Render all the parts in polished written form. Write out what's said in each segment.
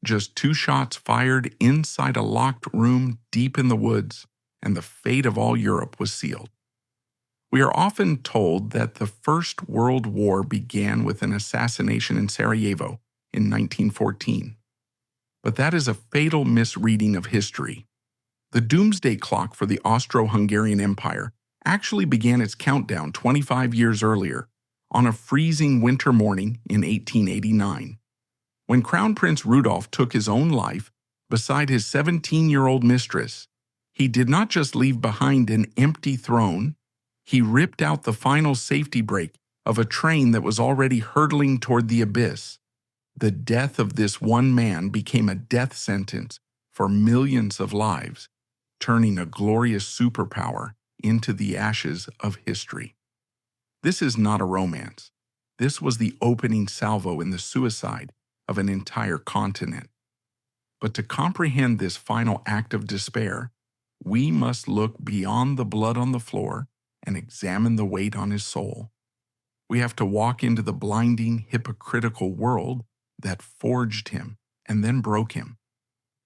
Just two shots fired inside a locked room deep in the woods, and the fate of all Europe was sealed. We are often told that the First World War began with an assassination in Sarajevo in 1914. But that is a fatal misreading of history. The doomsday clock for the Austro-Hungarian Empire actually began its countdown 25 years earlier, on a freezing winter morning in 1889. When Crown Prince Rudolf took his own life beside his 17-year-old mistress, he did not just leave behind an empty throne, he ripped out the final safety brake of a train that was already hurtling toward the abyss. The death of this one man became a death sentence for millions of lives, turning a glorious superpower into the ashes of history. This is not a romance. This was the opening salvo in the suicide of an entire continent. But to comprehend this final act of despair, we must look beyond the blood on the floor and examine the weight on his soul. We have to walk into the blinding, hypocritical world that forged him and then broke him.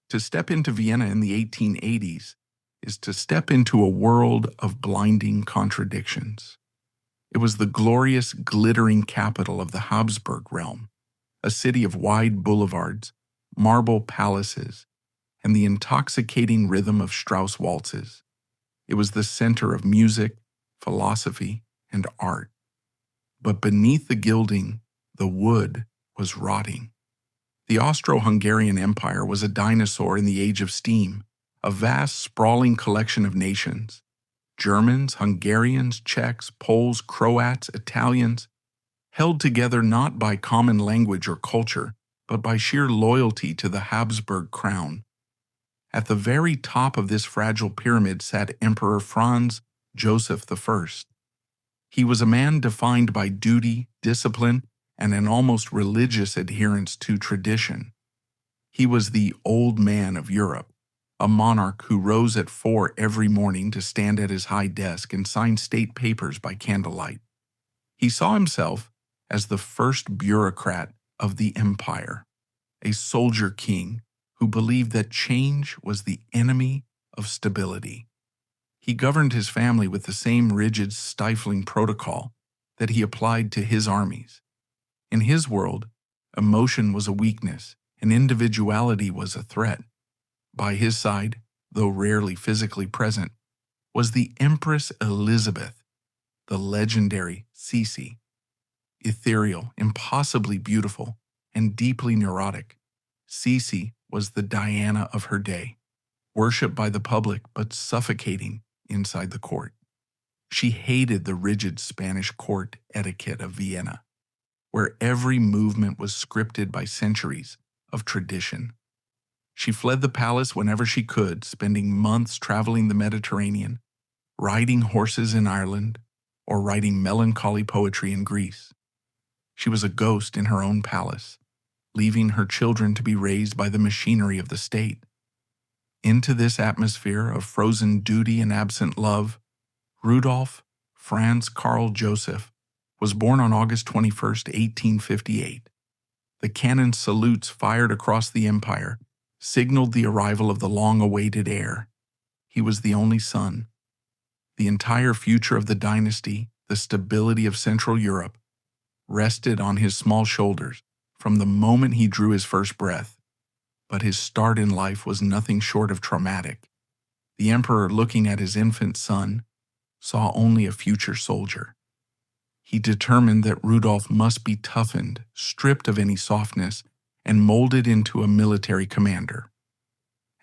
To step into Vienna in the 1880s is to step into a world of blinding contradictions. It was the glorious, glittering capital of the Habsburg realm, a city of wide boulevards, marble palaces, and the intoxicating rhythm of Strauss waltzes. It was the center of music, philosophy, and art. But beneath the gilding, the wood was rotting. The Austro-Hungarian Empire was a dinosaur in the age of steam, a vast, sprawling collection of nations. Germans, Hungarians, Czechs, Poles, Croats, Italians, held together not by common language or culture, but by sheer loyalty to the Habsburg crown. At the very top of this fragile pyramid sat Emperor Franz Joseph I. He was a man defined by duty, discipline, and an almost religious adherence to tradition. He was the old man of Europe, a monarch who rose at 4 every morning to stand at his high desk and sign state papers by candlelight. He saw himself as the first bureaucrat of the empire, a soldier king who believed that change was the enemy of stability. He governed his family with the same rigid, stifling protocol that he applied to his armies. In his world, emotion was a weakness and individuality was a threat. By his side, though rarely physically present, was the Empress Elizabeth, the legendary Sisi. Ethereal, impossibly beautiful, and deeply neurotic, Sisi was the Diana of her day, worshipped by the public but suffocating inside the court. She hated the rigid Spanish court etiquette of Vienna, where every movement was scripted by centuries of tradition. She fled the palace whenever she could, spending months traveling the Mediterranean, riding horses in Ireland, or writing melancholy poetry in Greece. She was a ghost in her own palace, leaving her children to be raised by the machinery of the state. Into this atmosphere of frozen duty and absent love, Rudolf Franz Karl Joseph was born on August 21, 1858. The cannon salutes fired across the empire signaled the arrival of the long-awaited heir. He was the only son. The entire future of the dynasty, the stability of Central Europe, rested on his small shoulders from the moment he drew his first breath. But his start in life was nothing short of traumatic. The emperor, looking at his infant son, saw only a future soldier. He determined that Rudolf must be toughened, stripped of any softness, and molded into a military commander.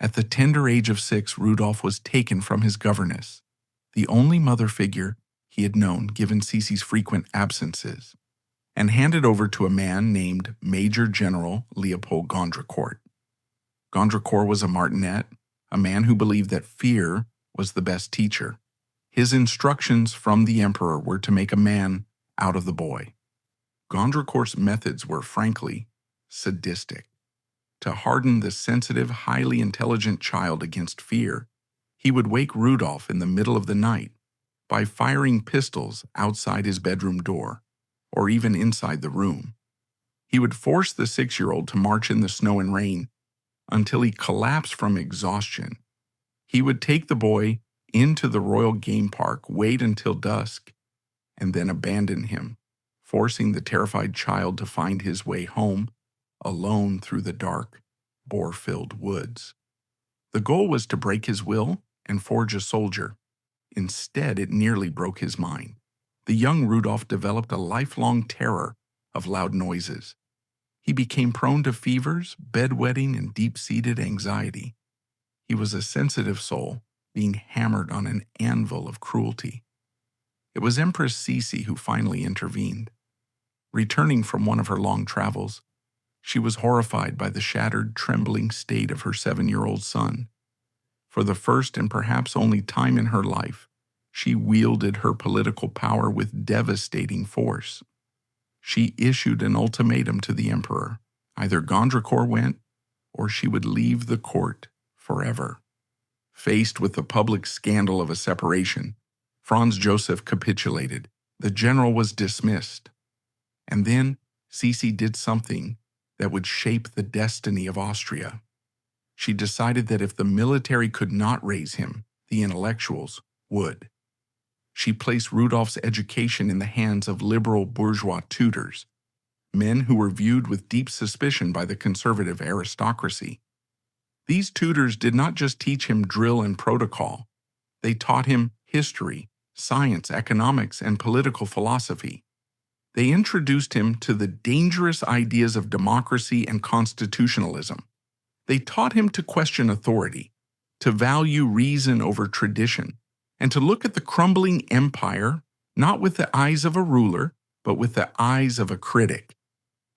At the tender age of 6, Rudolf was taken from his governess, the only mother figure he had known given Sisi's frequent absences, and handed over to a man named Major General Leopold Gondrecourt. Gondrecourt was a martinet, a man who believed that fear was the best teacher. His instructions from the emperor were to make a man out of the boy. Gondrecourt's methods were, frankly, sadistic. To harden the sensitive, highly intelligent child against fear, he would wake Rudolf in the middle of the night by firing pistols outside his bedroom door, or even inside the room. He would force the 6-year-old to march in the snow and rain until he collapsed from exhaustion. He would take the boy into the royal game park, wait until dusk, and then abandon him, forcing the terrified child to find his way home alone through the dark, boar-filled woods. The goal was to break his will and forge a soldier. Instead, it nearly broke his mind. The young Rudolf developed a lifelong terror of loud noises. He became prone to fevers, bedwetting, and deep-seated anxiety. He was a sensitive soul, being hammered on an anvil of cruelty. It was Empress Sisi who finally intervened. Returning from one of her long travels, she was horrified by the shattered, trembling state of her 7-year-old son. For the first and perhaps only time in her life, she wielded her political power with devastating force. She issued an ultimatum to the emperor. Either Gondricourt went, or she would leave the court forever. Faced with the public scandal of a separation, Franz Joseph capitulated. The general was dismissed. And then Sisi did something that would shape the destiny of Austria. She decided that if the military could not raise him, the intellectuals would. She placed Rudolf's education in the hands of liberal bourgeois tutors, men who were viewed with deep suspicion by the conservative aristocracy. These tutors did not just teach him drill and protocol. They taught him history, science, economics, and political philosophy. They introduced him to the dangerous ideas of democracy and constitutionalism. They taught him to question authority, to value reason over tradition, and to look at the crumbling empire not with the eyes of a ruler, but with the eyes of a critic.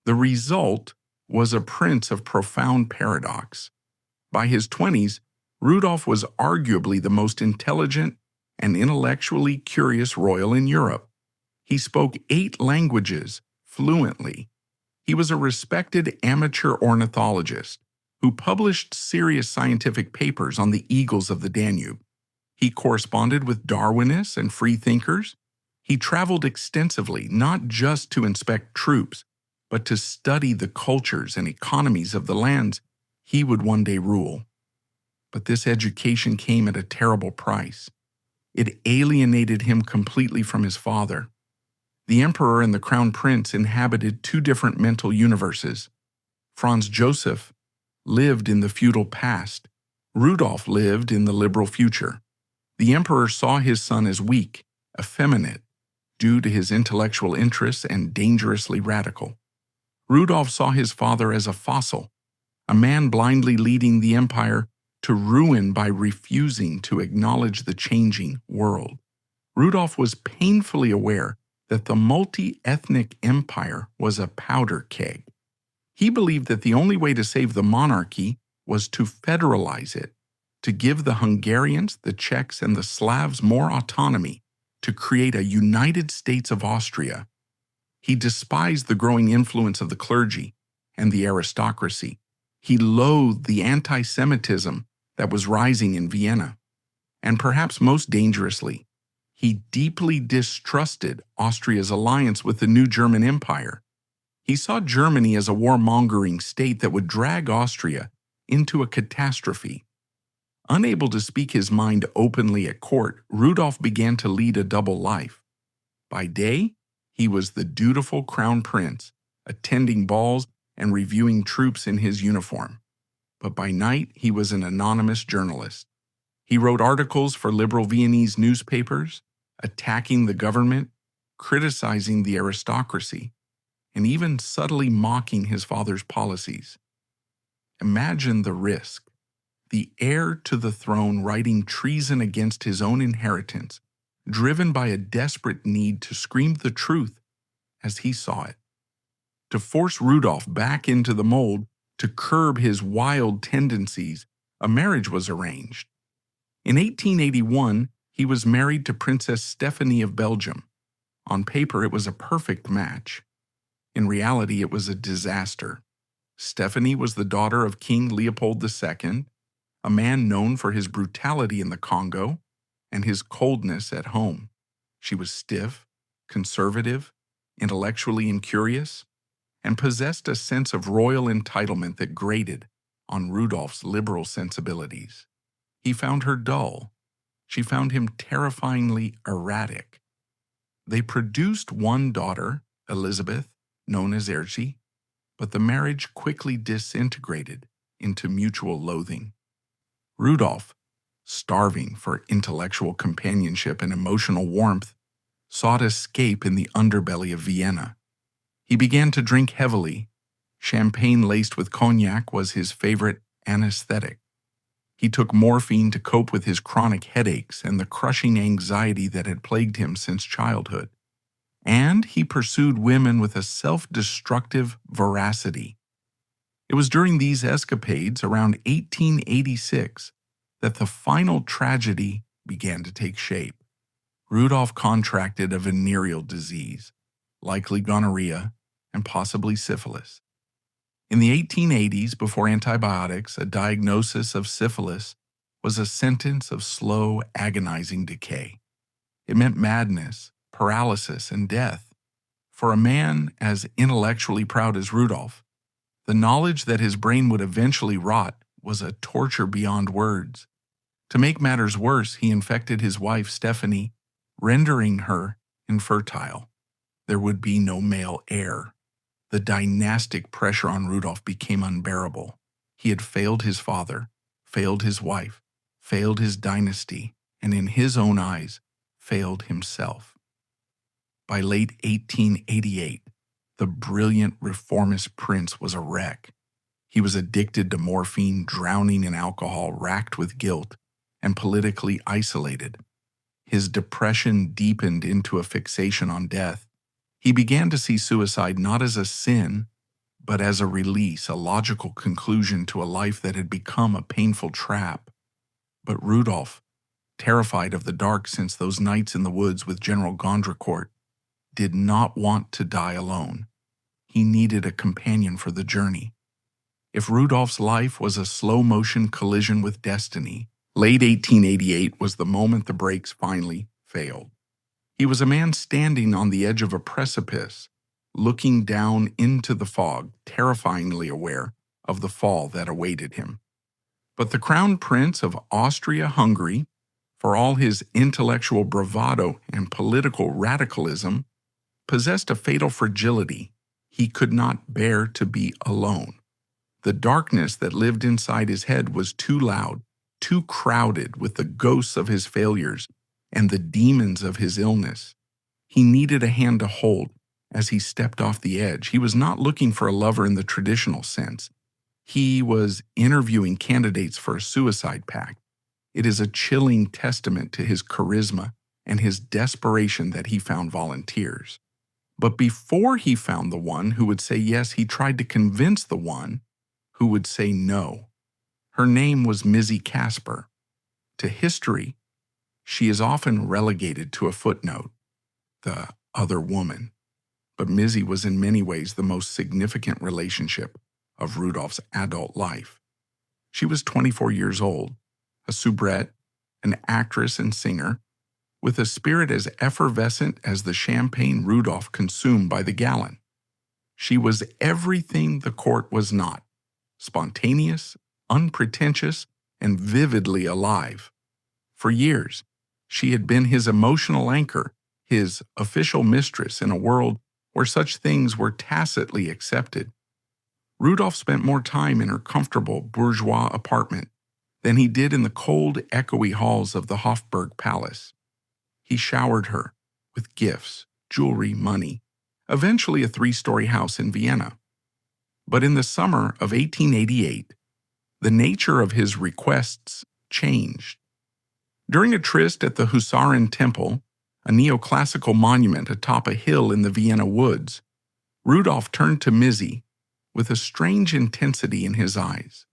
The result was a prince of profound paradox. By his 20s, Rudolf was arguably the most intelligent and intellectually curious royal in Europe. He spoke 8 languages fluently. He was a respected amateur ornithologist who published serious scientific papers on the eagles of the Danube. He corresponded with Darwinists and freethinkers. He traveled extensively, not just to inspect troops, but to study the cultures and economies of the lands he would one day rule. But this education came at a terrible price. It alienated him completely from his father. The emperor and the crown prince inhabited 2 different mental universes. Franz Joseph lived in the feudal past. Rudolf lived in the liberal future. The emperor saw his son as weak, effeminate, due to his intellectual interests and dangerously radical. Rudolf saw his father as a fossil, a man blindly leading the empire to ruin by refusing to acknowledge the changing world. Rudolf was painfully aware that the multi-ethnic empire was a powder keg. He believed that the only way to save the monarchy was to federalize it, to give the Hungarians, the Czechs, and the Slavs more autonomy, to create a United States of Austria. He despised the growing influence of the clergy and the aristocracy. He loathed the anti-Semitism that was rising in Vienna. And perhaps most dangerously, he deeply distrusted Austria's alliance with the new German Empire. He saw Germany as a warmongering state that would drag Austria into a catastrophe. Unable to speak his mind openly at court, Rudolf began to lead a double life. By day, he was the dutiful crown prince, attending balls and reviewing troops in his uniform. But by night, he was an anonymous journalist. He wrote articles for liberal Viennese newspapers, attacking the government, criticizing the aristocracy, and even subtly mocking his father's policies. Imagine the risk. The heir to the throne writing treason against his own inheritance, driven by a desperate need to scream the truth as he saw it. To force Rudolf back into the mold, to curb his wild tendencies, a marriage was arranged. In 1881, he was married to Princess Stephanie of Belgium. On paper, it was a perfect match. In reality, it was a disaster. Stephanie was the daughter of King Leopold II, a man known for his brutality in the Congo and his coldness at home. She was stiff, conservative, intellectually incurious. and possessed a sense of royal entitlement that grated on Rudolph's liberal sensibilities. He found her dull. She found him terrifyingly erratic. They produced one daughter, Elizabeth, known as Erasure, but the marriage quickly disintegrated into mutual loathing. Rudolph, starving for intellectual companionship and emotional warmth, sought escape in the underbelly of Vienna. He began to drink heavily. Champagne laced with cognac was his favorite anesthetic. He took morphine to cope with his chronic headaches and the crushing anxiety that had plagued him since childhood. And he pursued women with a self-destructive voracity. It was during these escapades, around 1886, that the final tragedy began to take shape. Rudolph contracted a venereal disease, likely gonorrhea, and possibly syphilis. In the 1880s, before antibiotics, a diagnosis of syphilis was a sentence of slow, agonizing decay. It meant madness, paralysis, and death. For a man as intellectually proud as Rudolph, the knowledge that his brain would eventually rot was a torture beyond words. To make matters worse, he infected his wife, Stephanie, rendering her infertile. There would be no male heir. The dynastic pressure on Rudolph became unbearable. He had failed his father, failed his wife, failed his dynasty, and in his own eyes, failed himself. By late 1888, the brilliant reformist prince was a wreck. He was addicted to morphine, drowning in alcohol, racked with guilt, and politically isolated. His depression deepened into a fixation on death. He began to see suicide not as a sin, but as a release, a logical conclusion to a life that had become a painful trap. But Rudolph, terrified of the dark since those nights in the woods with General Gondrecourt, did not want to die alone. He needed a companion for the journey. If Rudolph's life was a slow-motion collision with destiny, late 1888 was the moment the brakes finally failed. He was a man standing on the edge of a precipice, looking down into the fog, terrifyingly aware of the fall that awaited him. But the Crown Prince of Austria-Hungary, for all his intellectual bravado and political radicalism, possessed a fatal fragility. He could not bear to be alone. The darkness that lived inside his head was too loud, too crowded with the ghosts of his failures and the demons of his illness. He needed a hand to hold as he stepped off the edge. He was not looking for a lover in the traditional sense. He was interviewing candidates for a suicide pact. It is a chilling testament to his charisma and his desperation that he found volunteers. But before he found the one who would say yes, he tried to convince the one who would say no. Her name was Mizzy Casper. To history, she is often relegated to a footnote, the other woman. But Mizzy was in many ways the most significant relationship of Rudolph's adult life. She was 24 years old, a soubrette, an actress and singer, with a spirit as effervescent as the champagne Rudolph consumed by the gallon. She was everything the court was not: spontaneous, unpretentious, and vividly alive. For years, she had been his emotional anchor, his official mistress in a world where such things were tacitly accepted. Rudolph spent more time in her comfortable bourgeois apartment than he did in the cold, echoey halls of the Habsburg palace. He showered her with gifts, jewelry, money, eventually a 3-story house in Vienna. But in the summer of 1888, the nature of his requests changed. During a tryst at the Husarin Temple, a neoclassical monument atop a hill in the Vienna woods, Rudolph turned to Mizzy with a strange intensity in his eyes.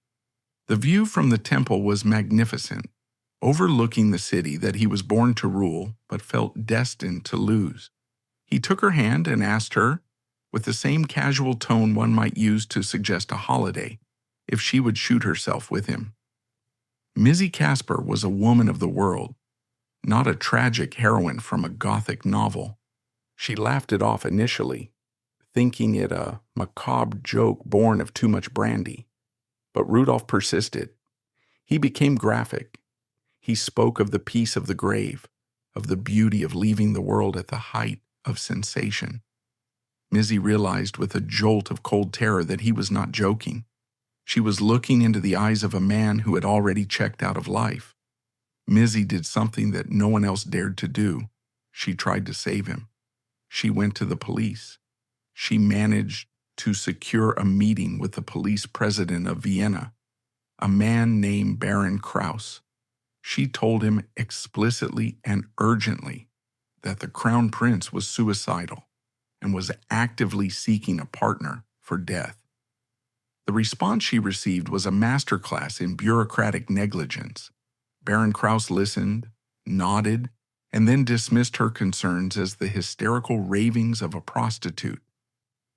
The view from the temple was magnificent, overlooking the city that he was born to rule but felt destined to lose. He took her hand and asked her, with the same casual tone one might use to suggest a holiday, if she would shoot herself with him. Mizzy Casper was a woman of the world, not a tragic heroine from a Gothic novel. She laughed it off initially, thinking it a macabre joke born of too much brandy. But Rudolf persisted. He became graphic. He spoke of the peace of the grave, of the beauty of leaving the world at the height of sensation. Mizzy realized with a jolt of cold terror that he was not joking. She was looking into the eyes of a man who had already checked out of life. Mizzy did something that no one else dared to do. She tried to save him. She went to the police. She managed to secure a meeting with the police president of Vienna, a man named Baron Kraus. She told him explicitly and urgently that the crown prince was suicidal and was actively seeking a partner for death. The response she received was a masterclass in bureaucratic negligence. Baron Kraus listened, nodded, and then dismissed her concerns as the hysterical ravings of a prostitute.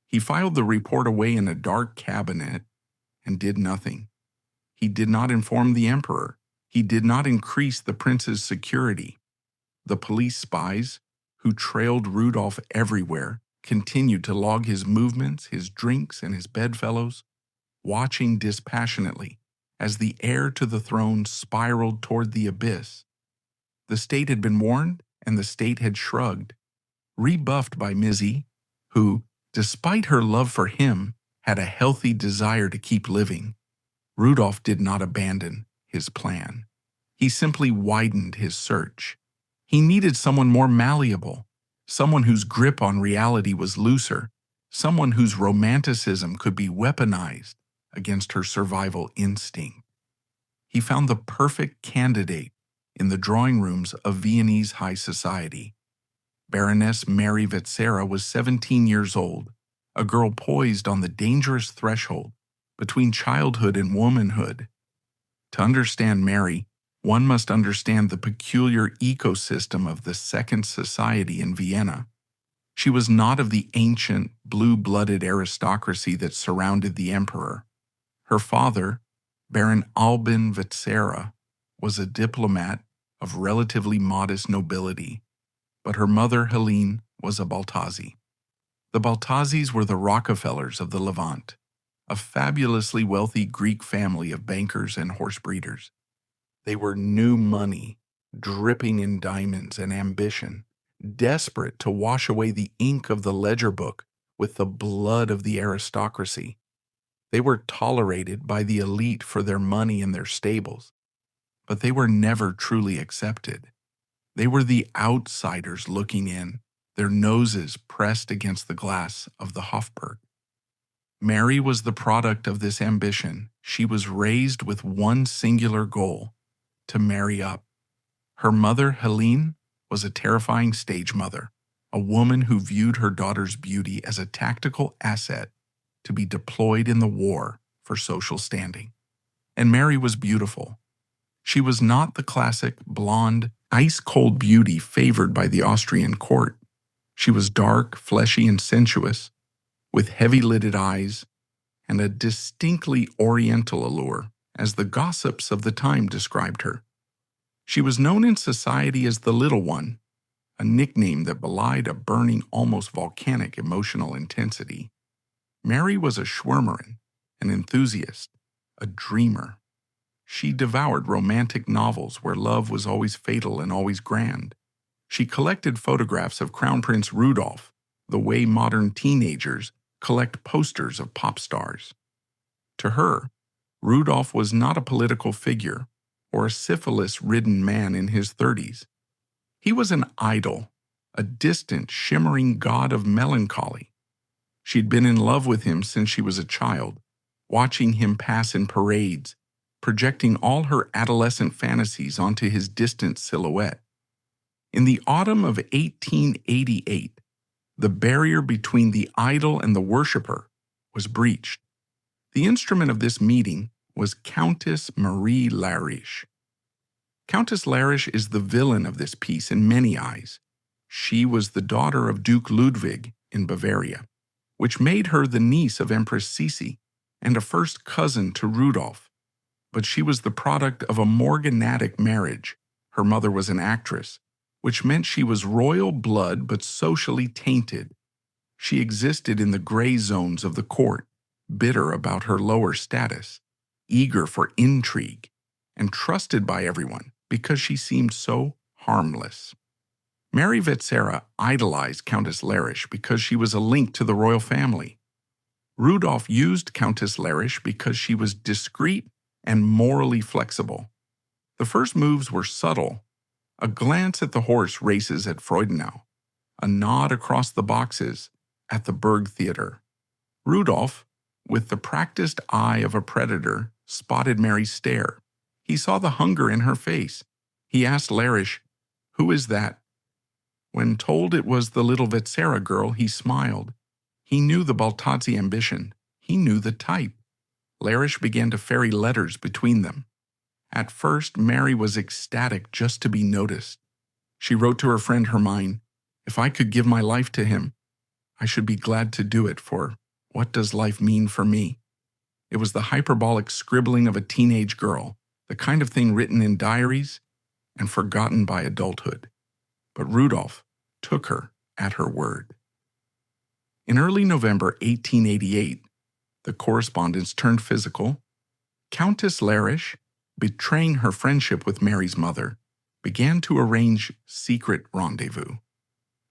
He filed the report away in a dark cabinet and did nothing. He did not inform the emperor. He did not increase the prince's security. The police spies, who trailed Rudolf everywhere, continued to log his movements, his drinks, and his bedfellows, watching dispassionately as the heir to the throne spiraled toward the abyss. The state had been warned, and the state had shrugged. Rebuffed by Mizzy, who, despite her love for him, had a healthy desire to keep living, Rudolf did not abandon his plan. He simply widened his search. He needed someone more malleable, someone whose grip on reality was looser, someone whose romanticism could be weaponized against her survival instinct. He found the perfect candidate in the drawing rooms of Viennese high society. Baroness Mary Vetsera was 17 years old, a girl poised on the dangerous threshold between childhood and womanhood. To understand Mary, one must understand the peculiar ecosystem of the second society in Vienna. She was not of the ancient, blue-blooded aristocracy that surrounded the emperor. Her father, Baron Albin Vetsera, was a diplomat of relatively modest nobility, but her mother, Helene, was a Baltazzi. The Baltazzis were the Rockefellers of the Levant, a fabulously wealthy Greek family of bankers and horse breeders. They were new money, dripping in diamonds and ambition, desperate to wash away the ink of the ledger book with the blood of the aristocracy. They were tolerated by the elite for their money and their stables, but they were never truly accepted. They were the outsiders looking in, their noses pressed against the glass of the Habsburg. Mary was the product of this ambition. She was raised with one singular goal: to marry up. Her mother, Helene, was a terrifying stage mother, a woman who viewed her daughter's beauty as a tactical asset to be deployed in the war for social standing. And Mary was beautiful. She was not the classic blonde, ice-cold beauty favored by the Austrian court. She was dark, fleshy, and sensuous, with heavy-lidded eyes and a distinctly oriental allure, as the gossips of the time described her. She was known in society as the Little One, a nickname that belied a burning, almost volcanic emotional intensity. Mary was a Schwärmerin, an enthusiast, a dreamer. She devoured romantic novels where love was always fatal and always grand. She collected photographs of Crown Prince Rudolf, the way modern teenagers collect posters of pop stars. To her, Rudolf was not a political figure or a syphilis-ridden man in his 30s. He was an idol, a distant, shimmering god of melancholy. She'd been in love with him since she was a child, watching him pass in parades, projecting all her adolescent fantasies onto his distant silhouette. In the autumn of 1888, the barrier between the idol and the worshipper was breached. The instrument of this meeting was Countess Marie Larisch. Countess Larisch is the villain of this piece in many eyes. She was the daughter of Duke Ludwig in Bavaria, which made her the niece of Empress Sisi and a first cousin to Rudolf. But she was the product of a morganatic marriage. Her mother was an actress, which meant she was royal blood but socially tainted. She existed in the gray zones of the court, bitter about her lower status, eager for intrigue, and trusted by everyone because she seemed so harmless. Mary Vetsera idolized Countess Larish because she was a link to the royal family. Rudolf used Countess Larish because she was discreet and morally flexible. The first moves were subtle: a glance at the horse races at Freudenau, a nod across the boxes at the Burg Theater. Rudolf, with the practiced eye of a predator, spotted Mary's stare. He saw the hunger in her face. He asked Larish, "Who is that?" When told it was the little Vetsera girl, he smiled. He knew the Baltazzi ambition. He knew the type. Larish began to ferry letters between them. At first, Mary was ecstatic just to be noticed. She wrote to her friend Hermine, "If I could give my life to him, I should be glad to do it, for what does life mean for me?" It was the hyperbolic scribbling of a teenage girl, the kind of thing written in diaries and forgotten by adulthood. But Rudolf took her at her word. In early November 1888, the correspondence turned physical. Countess Larish, betraying her friendship with Mary's mother, began to arrange secret rendezvous.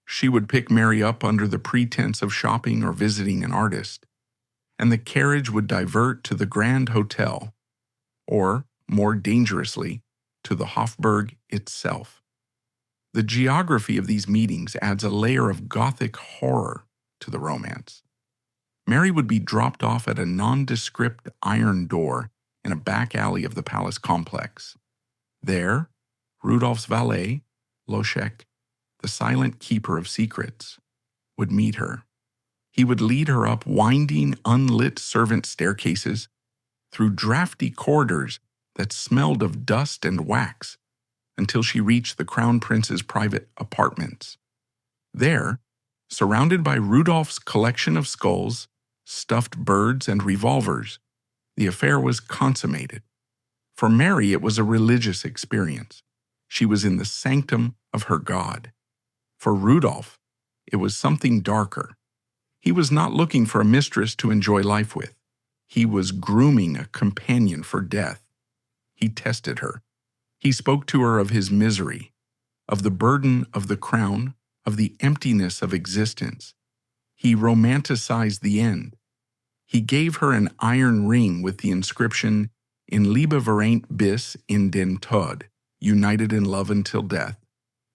She would pick Mary up under the pretense of shopping or visiting an artist, and the carriage would divert to the Grand Hotel, or, more dangerously, to the Hofburg itself. The geography of these meetings adds a layer of Gothic horror to the romance. Mary would be dropped off at a nondescript iron door in a back alley of the palace complex. There, Rudolf's valet, Loschek, the silent keeper of secrets, would meet her. He would lead her up winding, unlit servant staircases, through drafty corridors that smelled of dust and wax, until she reached the Crown Prince's private apartments. There, surrounded by Rudolf's collection of skulls, stuffed birds, and revolvers, the affair was consummated. For Mary, it was a religious experience. She was in the sanctum of her God. For Rudolf, it was something darker. He was not looking for a mistress to enjoy life with. He was grooming a companion for death. He tested her. He spoke to her of his misery, of the burden of the crown, of the emptiness of existence. He romanticized the end. He gave her an iron ring with the inscription, "In Liebe vereint bis in den Tod," united in love until death.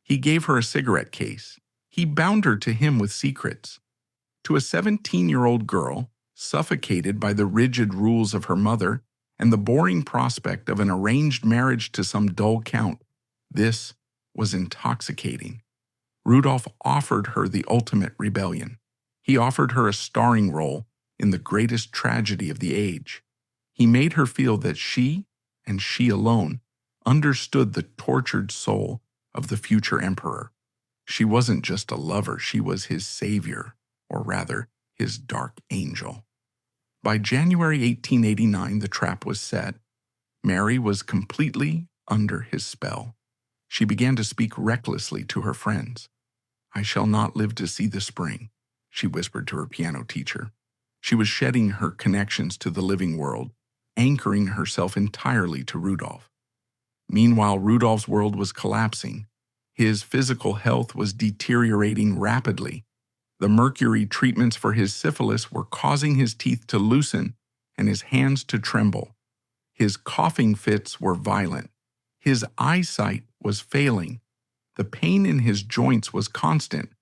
He gave her a cigarette case. He bound her to him with secrets. To a 17-year-old girl, suffocated by the rigid rules of her mother and the boring prospect of an arranged marriage to some dull count, this was intoxicating. Rudolf offered her the ultimate rebellion. He offered her a starring role in the greatest tragedy of the age. He made her feel that she, and she alone, understood the tortured soul of the future emperor. She wasn't just a lover, she was his savior, or rather, his dark angel. By January 1889, the trap was set. Mary was completely under his spell. She began to speak recklessly to her friends. "I shall not live to see the spring," she whispered to her piano teacher. She was shedding her connections to the living world, anchoring herself entirely to Rudolf. Meanwhile, Rudolf's world was collapsing. His physical health was deteriorating rapidly. The mercury treatments for his syphilis were causing his teeth to loosen and his hands to tremble. His coughing fits were violent. His eyesight was failing. The pain in his joints was constant,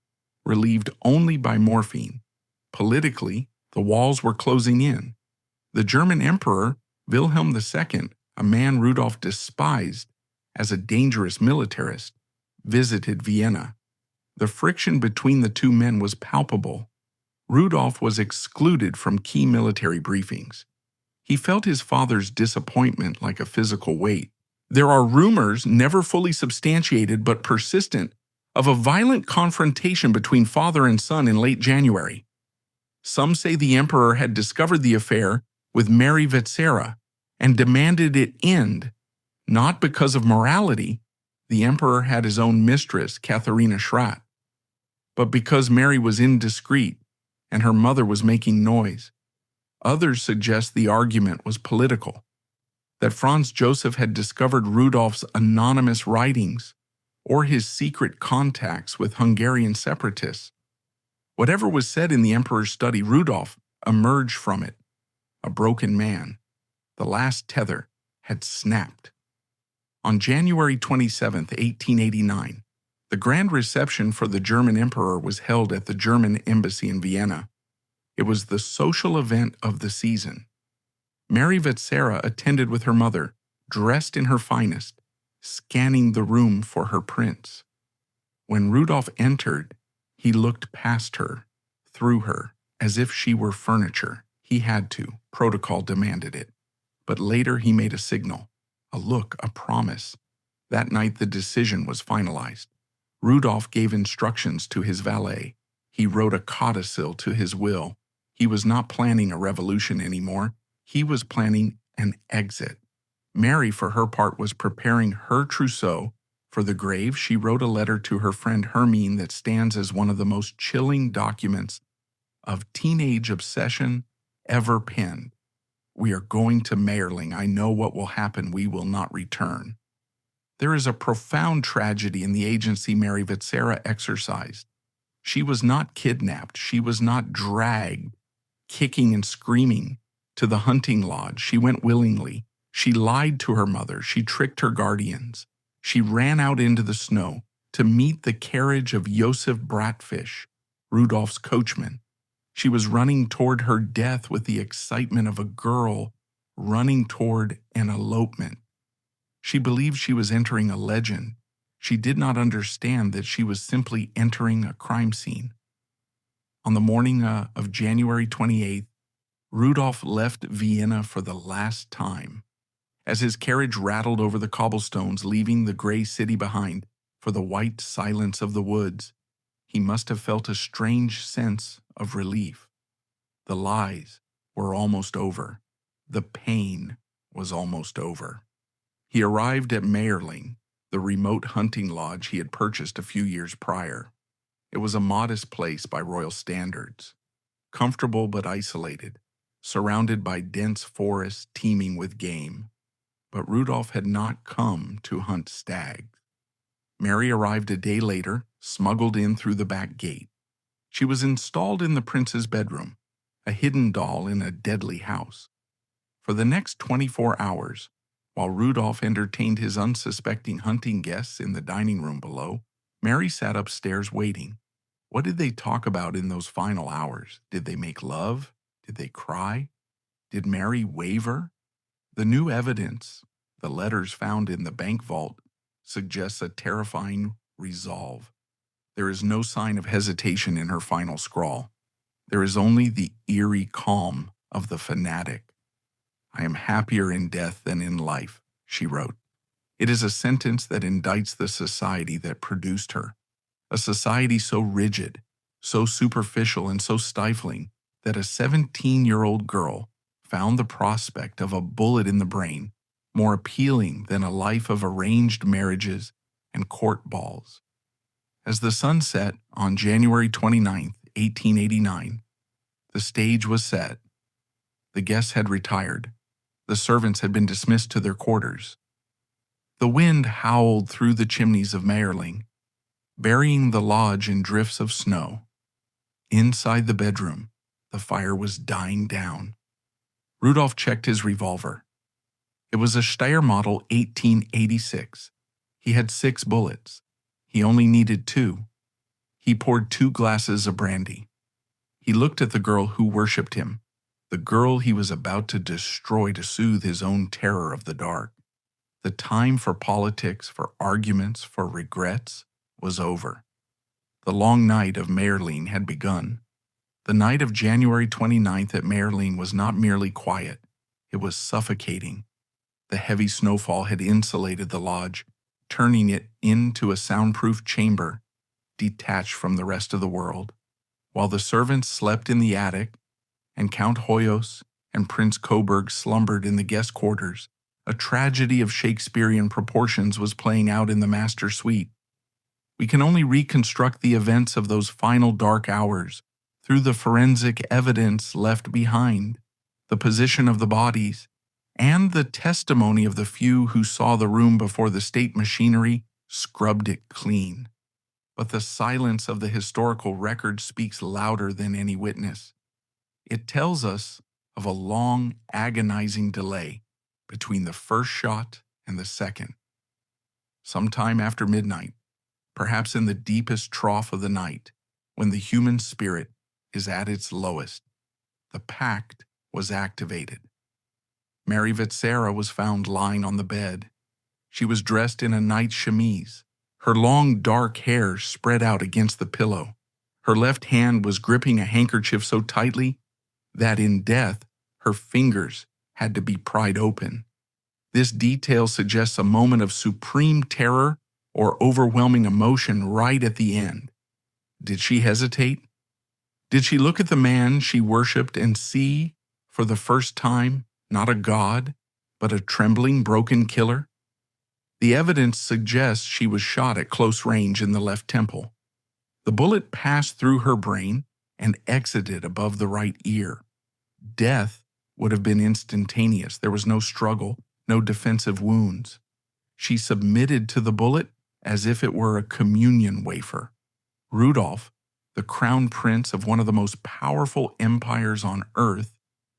relieved only by morphine. Politically, the walls were closing in. The German Emperor, Wilhelm II, a man Rudolf despised as a dangerous militarist, visited Vienna. The friction between the two men was palpable. Rudolf was excluded from key military briefings. He felt his father's disappointment like a physical weight. There are rumors, never fully substantiated but persistent, of a violent confrontation between father and son in late January. Some say the emperor had discovered the affair with Mary Vetsera and demanded it end, not because of morality. The emperor had his own mistress, Katharina Schratt, but because Mary was indiscreet and her mother was making noise. Others suggest the argument was political, that Franz Joseph had discovered Rudolf's anonymous writings or his secret contacts with Hungarian separatists. Whatever was said in the emperor's study, Rudolf emerged from it a broken man. The last tether had snapped. On January 27, 1889, the grand reception for the German emperor was held at the German embassy in Vienna. It was the social event of the season. Mary Vetsera attended with her mother, dressed in her finest, scanning the room for her prince. When Rudolf entered, he looked past her, through her, as if she were furniture. He had to. Protocol demanded it. But later he made a signal, a look, a promise. That night the decision was finalized. Rudolf gave instructions to his valet. He wrote a codicil to his will. He was not planning a revolution anymore. He was planning an exit. Mary, for her part, was preparing her trousseau. For the grave, she wrote a letter to her friend Hermine that stands as one of the most chilling documents of teenage obsession ever penned. We are going to Mayerling. I know what will happen. We will not return. There is a profound tragedy in the agency Mary Vetsera exercised. She was not kidnapped. She was not dragged, kicking and screaming, to the hunting lodge. She went willingly. She lied to her mother. She tricked her guardians. She ran out into the snow to meet the carriage of Josef Bratfish, Rudolf's coachman. She was running toward her death with the excitement of a girl running toward an elopement. She believed she was entering a legend. She did not understand that she was simply entering a crime scene. On the morning of January 28th, Rudolf left Vienna for the last time. As his carriage rattled over the cobblestones, leaving the gray city behind for the white silence of the woods, he must have felt a strange sense of relief. The lies were almost over. The pain was almost over. He arrived at Mayerling, the remote hunting lodge he had purchased a few years prior. It was a modest place by royal standards, comfortable but isolated, surrounded by dense forests teeming with game. But Rudolf had not come to hunt stags. Mary arrived a day later, smuggled in through the back gate. She was installed in the prince's bedroom, a hidden doll in a deadly house. For the next 24 hours, while Rudolf entertained his unsuspecting hunting guests in the dining room below, Mary sat upstairs waiting. What did they talk about in those final hours? Did they make love? Did they cry? Did Mary waver? The new evidence, the letters found in the bank vault, suggests a terrifying resolve. There is no sign of hesitation in her final scrawl. There is only the eerie calm of the fanatic. I am happier in death than in life, she wrote. It is a sentence that indicts the society that produced her, a society so rigid, so superficial, and so stifling that a 17-year-old girl found the prospect of a bullet in the brain more appealing than a life of arranged marriages and court balls. As the sun set on January 29, 1889, the stage was set. The guests had retired. The servants had been dismissed to their quarters. The wind howled through the chimneys of Mayerling, burying the lodge in drifts of snow. Inside the bedroom, the fire was dying down. Rudolf checked his revolver. It was a Steyr model 1886. He had 6 bullets. He only needed 2. He poured 2 glasses of brandy. He looked at the girl who worshipped him, the girl he was about to destroy to soothe his own terror of the dark. The time for politics, for arguments, for regrets was over. The long night of Mayerling had begun. The night of January 29th at Mayerling was not merely quiet, it was suffocating. The heavy snowfall had insulated the lodge, turning it into a soundproof chamber, detached from the rest of the world. While the servants slept in the attic, and Count Hoyos and Prince Coburg slumbered in the guest quarters, a tragedy of Shakespearean proportions was playing out in the master suite. We can only reconstruct the events of those final dark hours through the forensic evidence left behind, the position of the bodies, and the testimony of the few who saw the room before the state machinery scrubbed it clean. But the silence of the historical record speaks louder than any witness. It tells us of a long, agonizing delay between the first shot and the second. Sometime after midnight, perhaps in the deepest trough of the night, when the human spirit is at its lowest, the Pact was activated. Mary Vetsera was found lying on the bed. She was dressed in a night chemise, her long dark hair spread out against the pillow. Her left hand was gripping a handkerchief so tightly that in death her fingers had to be pried open. This detail suggests a moment of supreme terror or overwhelming emotion right at the end. Did she hesitate? Did she look at the man she worshipped and see, for the first time, not a god, but a trembling, broken killer? The evidence suggests she was shot at close range in the left temple. The bullet passed through her brain and exited above the right ear. Death would have been instantaneous. There was no struggle, no defensive wounds. She submitted to the bullet as if it were a communion wafer. Rudolf, the crown prince of one of the most powerful empires on earth,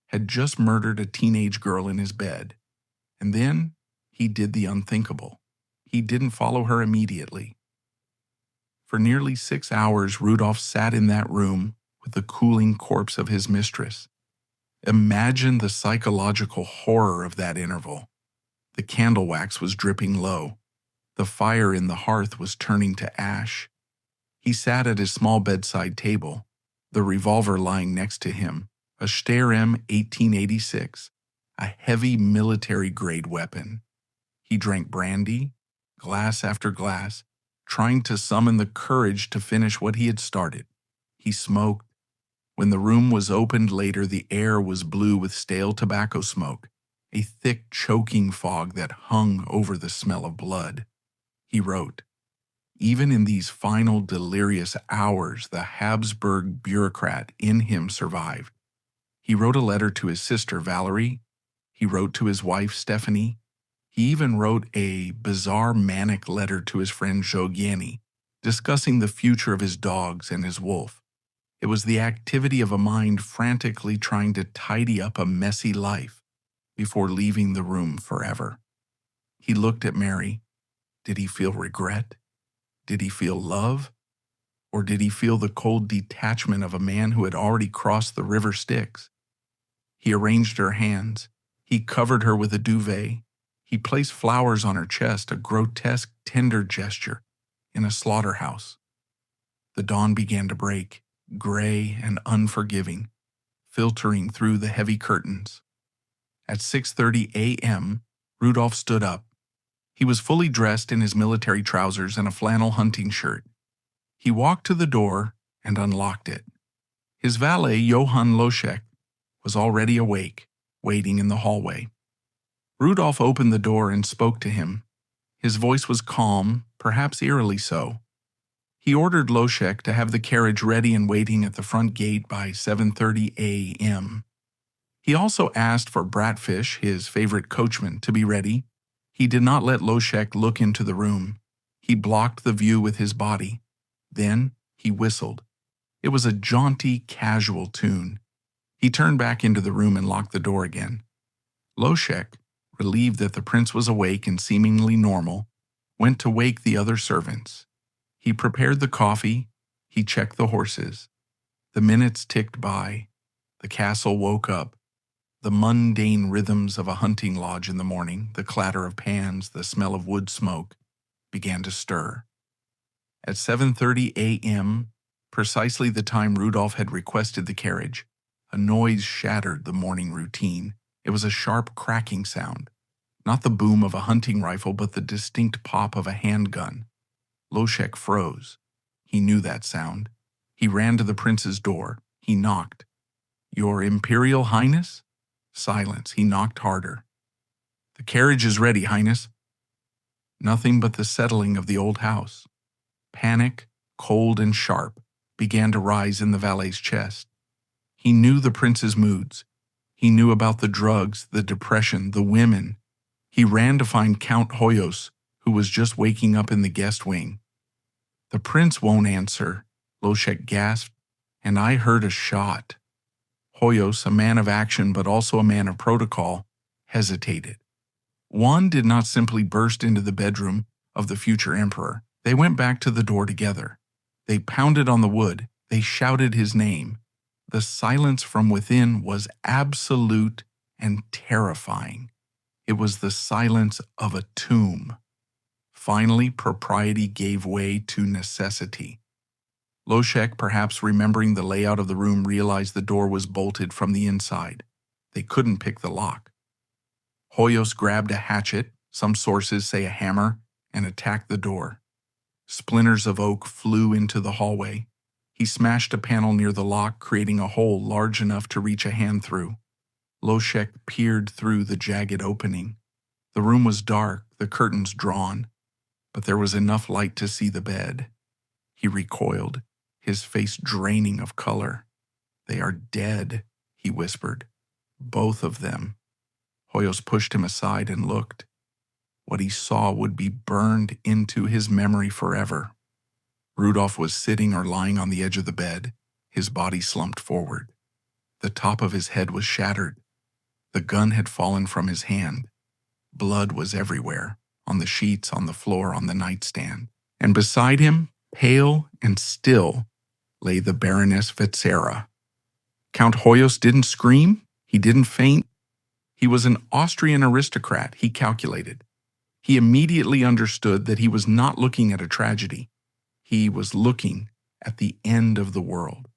had just murdered a teenage girl in his bed. And then he did the unthinkable. He didn't follow her immediately. For nearly 6 hours, Rudolf sat in that room with the cooling corpse of his mistress. Imagine the psychological horror of that interval. The candle wax was dripping low. The fire in the hearth was turning to ash. He sat at his small bedside table, the revolver lying next to him, a Steyr M 1886, a heavy military-grade weapon. He drank brandy, glass after glass, trying to summon the courage to finish what he had started. He smoked. When the room was opened later, the air was blue with stale tobacco smoke, a thick, choking fog that hung over the smell of blood. He wrote, "Even in these final delirious hours, the Habsburg bureaucrat in him survived." He wrote a letter to his sister, Valerie. He wrote to his wife, Stephanie. He even wrote a bizarre manic letter to his friend Jogieni, discussing the future of his dogs and his wolf. It was the activity of a mind frantically trying to tidy up a messy life before leaving the room forever. He looked at Mary. Did he feel regret? Did he feel love? Or did he feel the cold detachment of a man who had already crossed the river Styx? He arranged her hands. He covered her with a duvet. He placed flowers on her chest, a grotesque, tender gesture, in a slaughterhouse. The dawn began to break, gray and unforgiving, filtering through the heavy curtains. At 6:30 a.m., Rudolf stood up. He was fully dressed in his military trousers and a flannel hunting shirt. He walked to the door and unlocked it. His valet, Johann Loschek, was already awake, waiting in the hallway. Rudolf opened the door and spoke to him. His voice was calm, perhaps eerily so. He ordered Loschek to have the carriage ready and waiting at the front gate by 7:30 a.m. He also asked for Bratfish, his favorite coachman, to be ready. He did not let Loschek look into the room. He blocked the view with his body. Then he whistled. It was a jaunty, casual tune. He turned back into the room and locked the door again. Loschek, relieved that the prince was awake and seemingly normal, went to wake the other servants. He prepared the coffee. He checked the horses. The minutes ticked by. The castle woke up. The mundane rhythms of a hunting lodge in the morning, the clatter of pans, the smell of wood smoke, began to stir. At 7:30 a.m., precisely the time Rudolf had requested the carriage, a noise shattered the morning routine. It was a sharp cracking sound, not the boom of a hunting rifle, but the distinct pop of a handgun. Loschek froze. He knew that sound. He ran to the prince's door. He knocked. "Your Imperial Highness?" Silence. He knocked harder. "The carriage is ready, Highness." Nothing but the settling of the old house. Panic, cold and sharp, began to rise in the valet's chest. He knew the prince's moods. He knew about the drugs, the depression, the women. He ran to find Count Hoyos, who was just waking up in the guest wing. "The prince won't answer," Loshek gasped, "and I heard a shot." Hoyos, a man of action but also a man of protocol, hesitated. One did not simply burst into the bedroom of the future emperor. They went back to the door together. They pounded on the wood. They shouted his name. The silence from within was absolute and terrifying. It was the silence of a tomb. Finally, propriety gave way to necessity. Loshek, perhaps remembering the layout of the room, realized the door was bolted from the inside. They couldn't pick the lock. Hoyos grabbed a hatchet, some sources say a hammer, and attacked the door. Splinters of oak flew into the hallway. He smashed a panel near the lock, creating a hole large enough to reach a hand through. Loshek peered through the jagged opening. The room was dark, the curtains drawn, but there was enough light to see the bed. He recoiled, his face draining of color. "They are dead," he whispered. "Both of them." Hoyos pushed him aside and looked. What he saw would be burned into his memory forever. Rudolf was sitting or lying on the edge of the bed, his body slumped forward. The top of his head was shattered. The gun had fallen from his hand. Blood was everywhere, on the sheets, on the floor, on the nightstand. And beside him, pale and still, lay the Baroness Vetsera. Count Hoyos didn't scream. He didn't faint. He was an Austrian aristocrat, he calculated. He immediately understood that he was not looking at a tragedy. He was looking at the end of the world.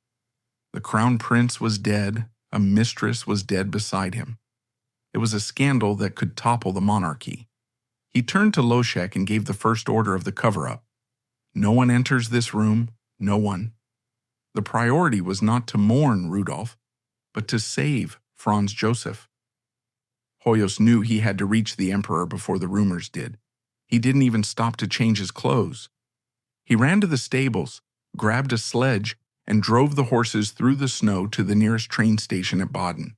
The crown prince was dead. A mistress was dead beside him. It was a scandal that could topple the monarchy. He turned to Loshek and gave the first order of the cover-up. "No one enters this room, no one." The priority was not to mourn Rudolf, but to save Franz Joseph. Hoyos knew he had to reach the emperor before the rumors did. He didn't even stop to change his clothes. He ran to the stables, grabbed a sledge, and drove the horses through the snow to the nearest train station at Baden.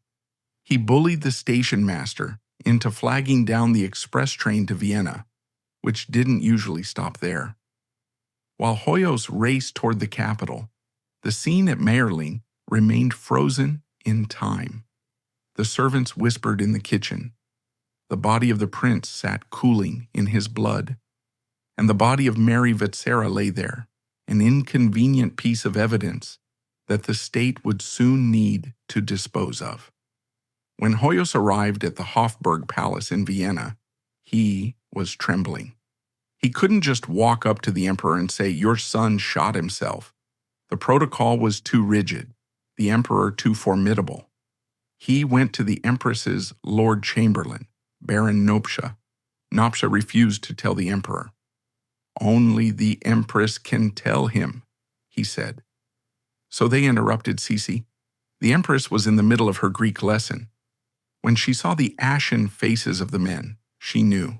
He bullied the station master into flagging down the express train to Vienna, which didn't usually stop there. While Hoyos raced toward the capital, the scene at Mayerling remained frozen in time. The servants whispered in the kitchen. The body of the prince sat cooling in his blood. And the body of Mary Vetsera lay there, an inconvenient piece of evidence that the state would soon need to dispose of. When Hoyos arrived at the Habsburg Palace in Vienna, he was trembling. He couldn't just walk up to the emperor and say, "Your son shot himself." The protocol was too rigid, the emperor too formidable. He went to the empress's Lord Chamberlain, Baron Nopsha. Nopsha refused to tell the emperor. "Only the empress can tell him," he said. So they interrupted Sisi. The empress was in the middle of her Greek lesson. When she saw the ashen faces of the men, she knew.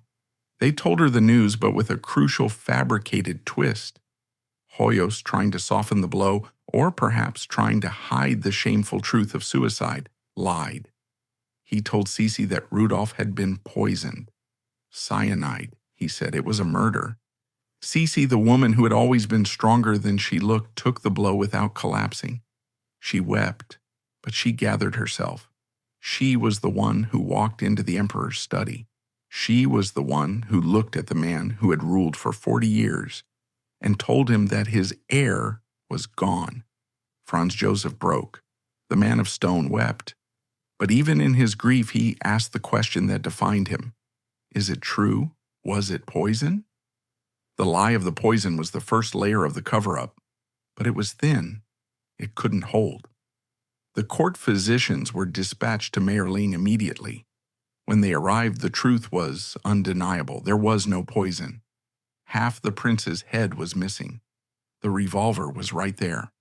They told her the news, but with a crucial fabricated twist. Hoyos, trying to soften the blow, or perhaps trying to hide the shameful truth of suicide, lied. He told Sisi that Rudolf had been poisoned. "Cyanide," he said. "It was a murder." Sisi, the woman who had always been stronger than she looked, took the blow without collapsing. She wept, but she gathered herself. She was the one who walked into the emperor's study. She was the one who looked at the man who had ruled for 40 years and told him that his heir was gone. Franz Joseph broke. The man of stone wept. But even in his grief, he asked the question that defined him. Is it true? Was it poison? The lie of the poison was the first layer of the cover-up, but it was thin. It couldn't hold. The court physicians were dispatched to Mayerling immediately. When they arrived, the truth was undeniable. There was no poison. Half the prince's head was missing. The revolver was right there.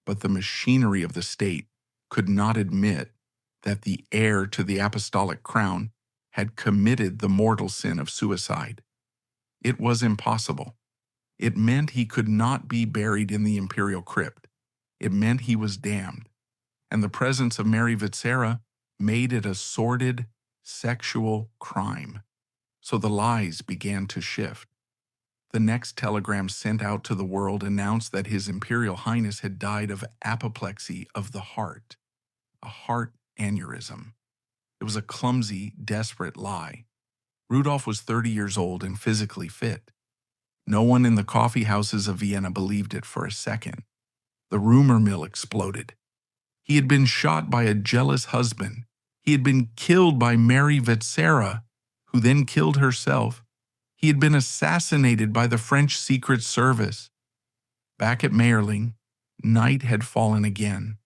But the machinery of the state could not admit that the heir to the apostolic crown had committed the mortal sin of suicide. It was impossible. It meant he could not be buried in the imperial crypt. it meant he was damned, and the presence of Mary Vetsera made it a sordid sexual crime. So the lies began to shift. The next telegram sent out to the world announced that His Imperial Highness had died of apoplexy of the heart, a heart aneurysm. It was a clumsy, desperate lie. Rudolf was 30 years old and physically fit. No one in the coffee houses of Vienna believed it for a second. The rumor mill exploded. He had been shot by a jealous husband. He had been killed by Mary Vetsera, who then killed herself. He had been assassinated by the French Secret Service. Back at Mayerling, night had fallen again.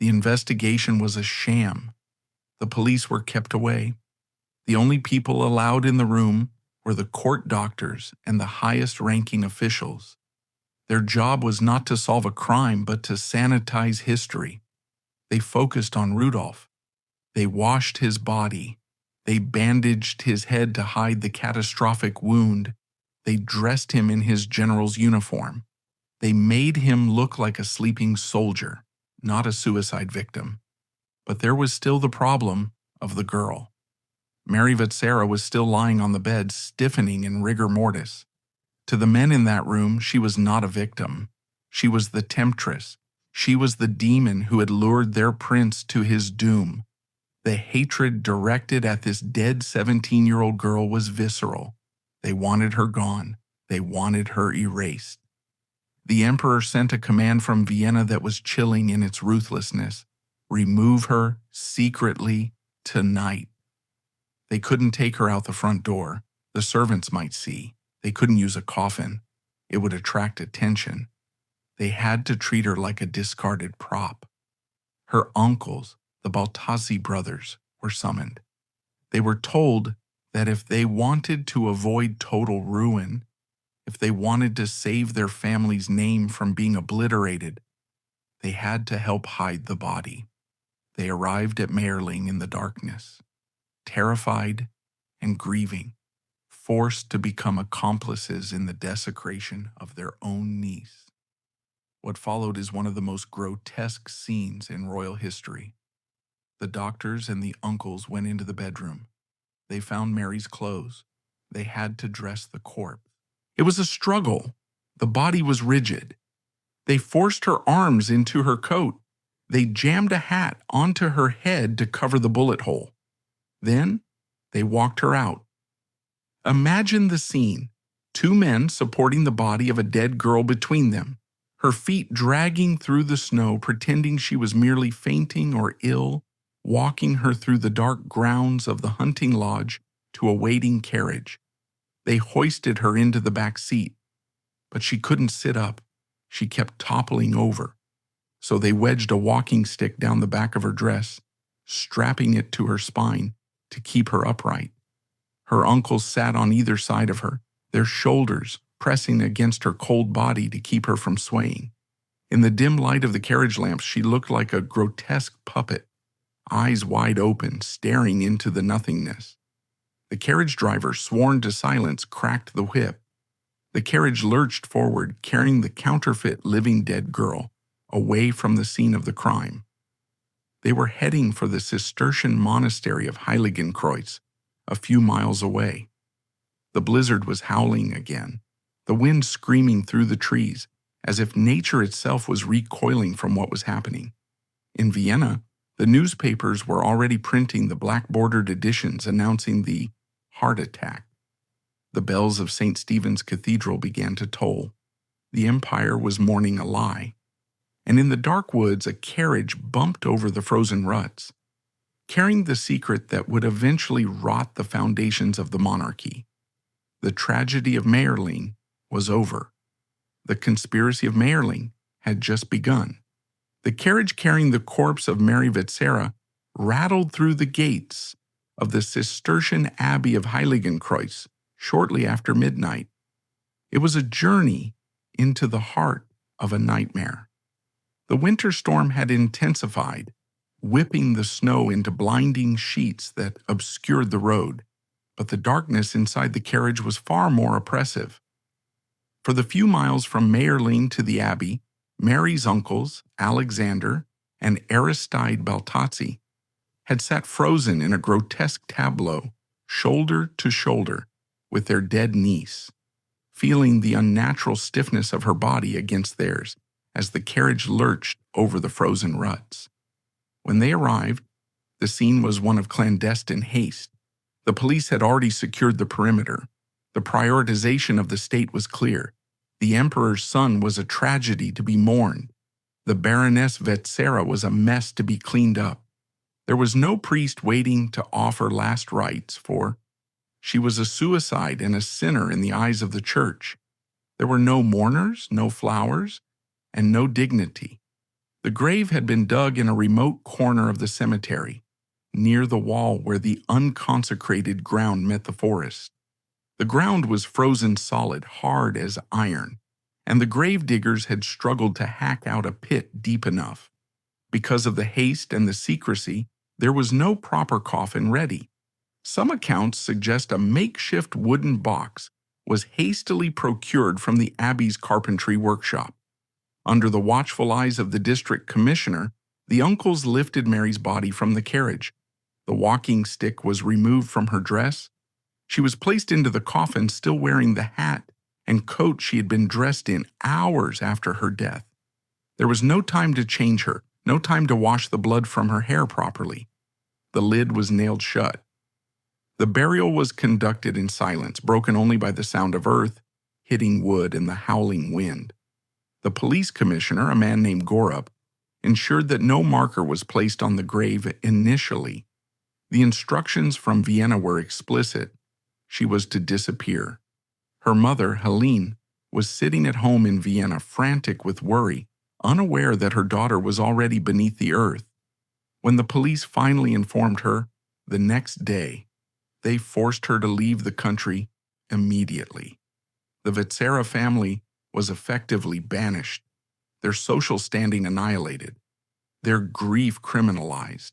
The investigation was a sham. The police were kept away. The only people allowed in the room were the court doctors and the highest-ranking officials. Their job was not to solve a crime, but to sanitize history. They focused on Rudolf. They washed his body. They bandaged his head to hide the catastrophic wound. They dressed him in his general's uniform. They made him look like a sleeping soldier, not a suicide victim. But there was still the problem of the girl. Mary Vetsera was still lying on the bed, stiffening in rigor mortis. To the men in that room, she was not a victim. She was the temptress. She was the demon who had lured their prince to his doom. The hatred directed at this dead 17-year-old girl was visceral. They wanted her gone. They wanted her erased. The emperor sent a command from Vienna that was chilling in its ruthlessness. Remove her secretly tonight. They couldn't take her out the front door. The servants might see. They couldn't use a coffin. It would attract attention. They had to treat her like a discarded prop. Her uncles, the Baltazzi brothers, were summoned. They were told that if they wanted to avoid total ruin, if they wanted to save their family's name from being obliterated, they had to help hide the body. They arrived at Mayerling in the darkness, terrified and grieving, forced to become accomplices in the desecration of their own niece. What followed is one of the most grotesque scenes in royal history. The doctors and the uncles went into the bedroom. They found Mary's clothes. They had to dress the corpse. It was a struggle. The body was rigid. They forced her arms into her coat. They jammed a hat onto her head to cover the bullet hole. Then they walked her out. Imagine the scene. 2 men supporting the body of a dead girl between them, her feet dragging through the snow, pretending she was merely fainting or ill, walking her through the dark grounds of the hunting lodge to a waiting carriage. They hoisted her into the back seat, but she couldn't sit up. She kept toppling over. So they wedged a walking stick down the back of her dress, strapping it to her spine to keep her upright. Her uncles sat on either side of her, their shoulders pressing against her cold body to keep her from swaying. In the dim light of the carriage lamps, she looked like a grotesque puppet, eyes wide open, staring into the nothingness. The carriage driver, sworn to silence, cracked the whip. The carriage lurched forward, carrying the counterfeit living dead girl away from the scene of the crime. They were heading for the Cistercian monastery of Heiligenkreuz, a few miles away. The blizzard was howling again, the wind screaming through the trees, as if nature itself was recoiling from what was happening. In Vienna, the newspapers were already printing the black-bordered editions announcing the heart attack. The bells of St. Stephen's Cathedral began to toll. The empire was mourning a lie. And in the dark woods, a carriage bumped over the frozen ruts, carrying the secret that would eventually rot the foundations of the monarchy. The tragedy of Mayerling was over. The conspiracy of Mayerling had just begun. The carriage carrying the corpse of Mary Vetsera rattled through the gates of the Cistercian Abbey of Heiligenkreuz shortly after midnight. It was a journey into the heart of a nightmare. The winter storm had intensified, whipping the snow into blinding sheets that obscured the road, but the darkness inside the carriage was far more oppressive. For the few miles from Mayerling to the Abbey, Mary's uncles, Alexander and Aristide Baltazzi, had sat frozen in a grotesque tableau, shoulder to shoulder, with their dead niece, feeling the unnatural stiffness of her body against theirs as the carriage lurched over the frozen ruts. When they arrived, the scene was one of clandestine haste. The police had already secured the perimeter. The prioritization of the state was clear. The emperor's son was a tragedy to be mourned. The Baroness Vetsera was a mess to be cleaned up. There was no priest waiting to offer last rites, for she was a suicide and a sinner in the eyes of the church. There were no mourners, no flowers, and no dignity. The grave had been dug in a remote corner of the cemetery, near the wall where the unconsecrated ground met the forest. The ground was frozen solid, hard as iron, and the grave diggers had struggled to hack out a pit deep enough. Because of the haste and the secrecy, there was no proper coffin ready. Some accounts suggest a makeshift wooden box was hastily procured from the abbey's carpentry workshop. Under the watchful eyes of the district commissioner, the uncles lifted Mary's body from the carriage. The walking stick was removed from her dress. She was placed into the coffin still wearing the hat and coat she had been dressed in hours after her death. There was no time to change her, no time to wash the blood from her hair properly. The lid was nailed shut. The burial was conducted in silence, broken only by the sound of earth hitting wood and the howling wind. The police commissioner, a man named Gorup, ensured that no marker was placed on the grave initially. The instructions from Vienna were explicit. She was to disappear. Her mother, Helene, was sitting at home in Vienna, frantic with worry, unaware that her daughter was already beneath the earth. When the police finally informed her, the next day, they forced her to leave the country immediately. The Vetsera family was effectively banished, their social standing annihilated, their grief criminalized.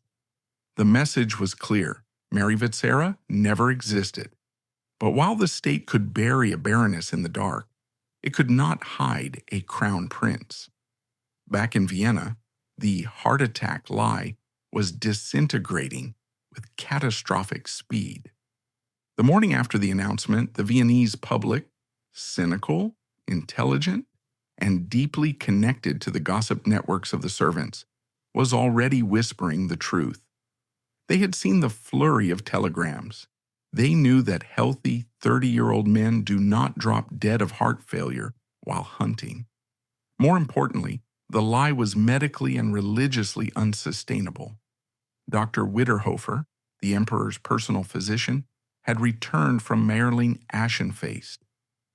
The message was clear: Mary Vetsera never existed. But while the state could bury a baroness in the dark, it could not hide a crown prince. Back in Vienna, the heart attack lie was disintegrating with catastrophic speed. The morning after the announcement, the Viennese public, cynical, intelligent, and deeply connected to the gossip networks of the servants, was already whispering the truth. They had seen the flurry of telegrams. They knew that healthy 30-year-old men do not drop dead of heart failure while hunting. More importantly, the lie was medically and religiously unsustainable. Dr. Witterhofer, the emperor's personal physician, had returned from Mayerling ashen-faced.